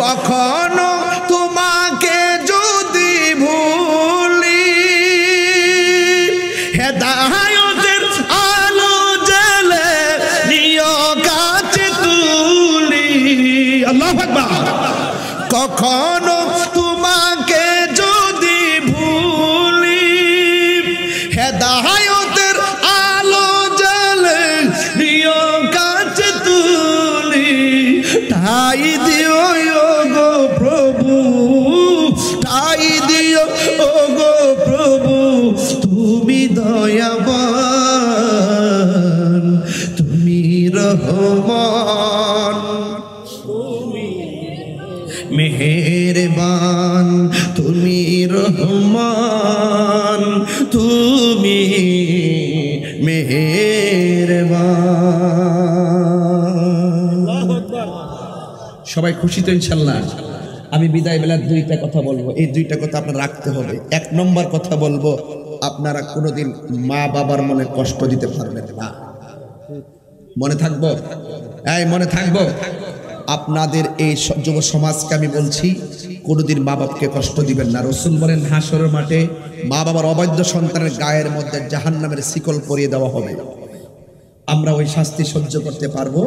কখনো তোমাকে যদি ভুলি হেদায়েতের আলো জ্বেলে নিও কাছে তুলি। আল্লাহু আকবার। কখনো তোমাকে যদি ভুলি হেদায়েতের আলো জ্বেলে নিও কাছে তুলি, ঠাই দিও গো প্রভু, ঠাই দিও গো প্রভু, তুমি দয়াবান তুমি রহমান তুমি মেহেরবান, তুমি রহমান তুমি মেহেরবান। সবাই খুশি তো ইনশাল্লাহ? আমি বিদায় বেলার দুইটা কথা বলবো, এই দুইটা কথা আপনারা রাখতে হবে। এক নম্বর কথা বলবো, আপনারা কোনোদিন মা বাবার মনে কষ্ট দিতে পারবেন না। মনে থাকবো, এই মনে থাকবো। আপনাদের এই যুব সমাজকে আমি বলছি, কোনোদিন মা বাবাকে কষ্ট দিবেন না। রাসূল বলেন হাসরের মাঠে মা বাবার অবৈধ সন্তানের গায়ের মধ্যে জাহান্নামের শিকল পরিয়ে দেওয়া হবে। আমরা ওই শাস্তি সহ্য করতে পারবো?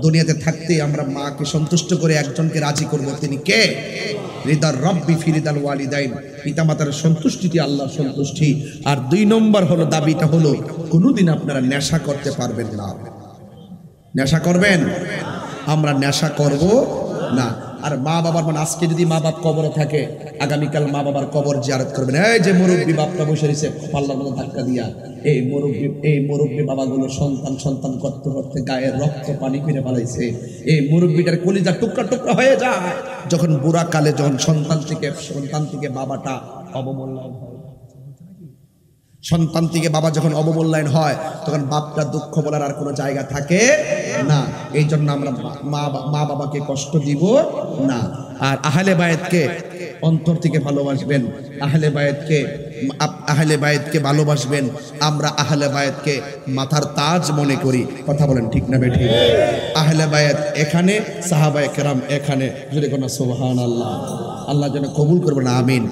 দুনিয়াতে থাকতে আমরা মাকে সন্তুষ্ট করে একজনকে রাজি করব, তিনি কে? রিদার রব্বি ফিরিদাল ওয়ালিদাইন, পিতামাতার সন্তুষ্টিটি আল্লাহর সন্তুষ্টি। আর দুই নম্বর হলো দাবিটা হলো, কোনোদিন আপনারা নেশা করতে পারবেন না। নেশা করবেন? আমরা নেশা করব না। আর মা বাবার মানে আজকে যদি মা বাপ কবরে থাকে, আগামীকাল মা বাবার কবর জিয়ারত করবেন। এই যে মুরব্বী বাপটা বসে রয়েছে পাল্লার মধ্যে ধাক্কা দিয়া, এই মুরব্বী বাবাগুলো সন্তান করতে করতে গায়ের রক্ত পানি ফিরে পালাইছে। এই মুরব্বীটার কলিজা টুকরা টুকরা হয়ে যায় যখন বুড়া কালে, যখন সন্তান থেকে বাবাটা অবমূল্যায়ন হয়। সন্তান থেকে বাবা যখন অবমূল্যায়ন হয়, তখন বাপটা দুঃখ বলার আর কোনো জায়গা থাকে না। এই জন্য আমরা মা বাবাকে কষ্ট দিব না। আর আহলে বায়েতকে অন্তর থেকে ভালোবাসবেন, আহলে বায়েতকে আহলে বায়াতকে ভালোবাসবেন। আমরা আহলে বায়াতকে মাথার তাজ মনে করি। কথা বলেন ঠিক না বেঠিক? আহলে বায়াত এখানে, সাহাবায়ে কেরাম এখানে। যদি কোনো সুবহানাল্লাহ, আল্লাহ যেন কবুল করবেন, আমিন।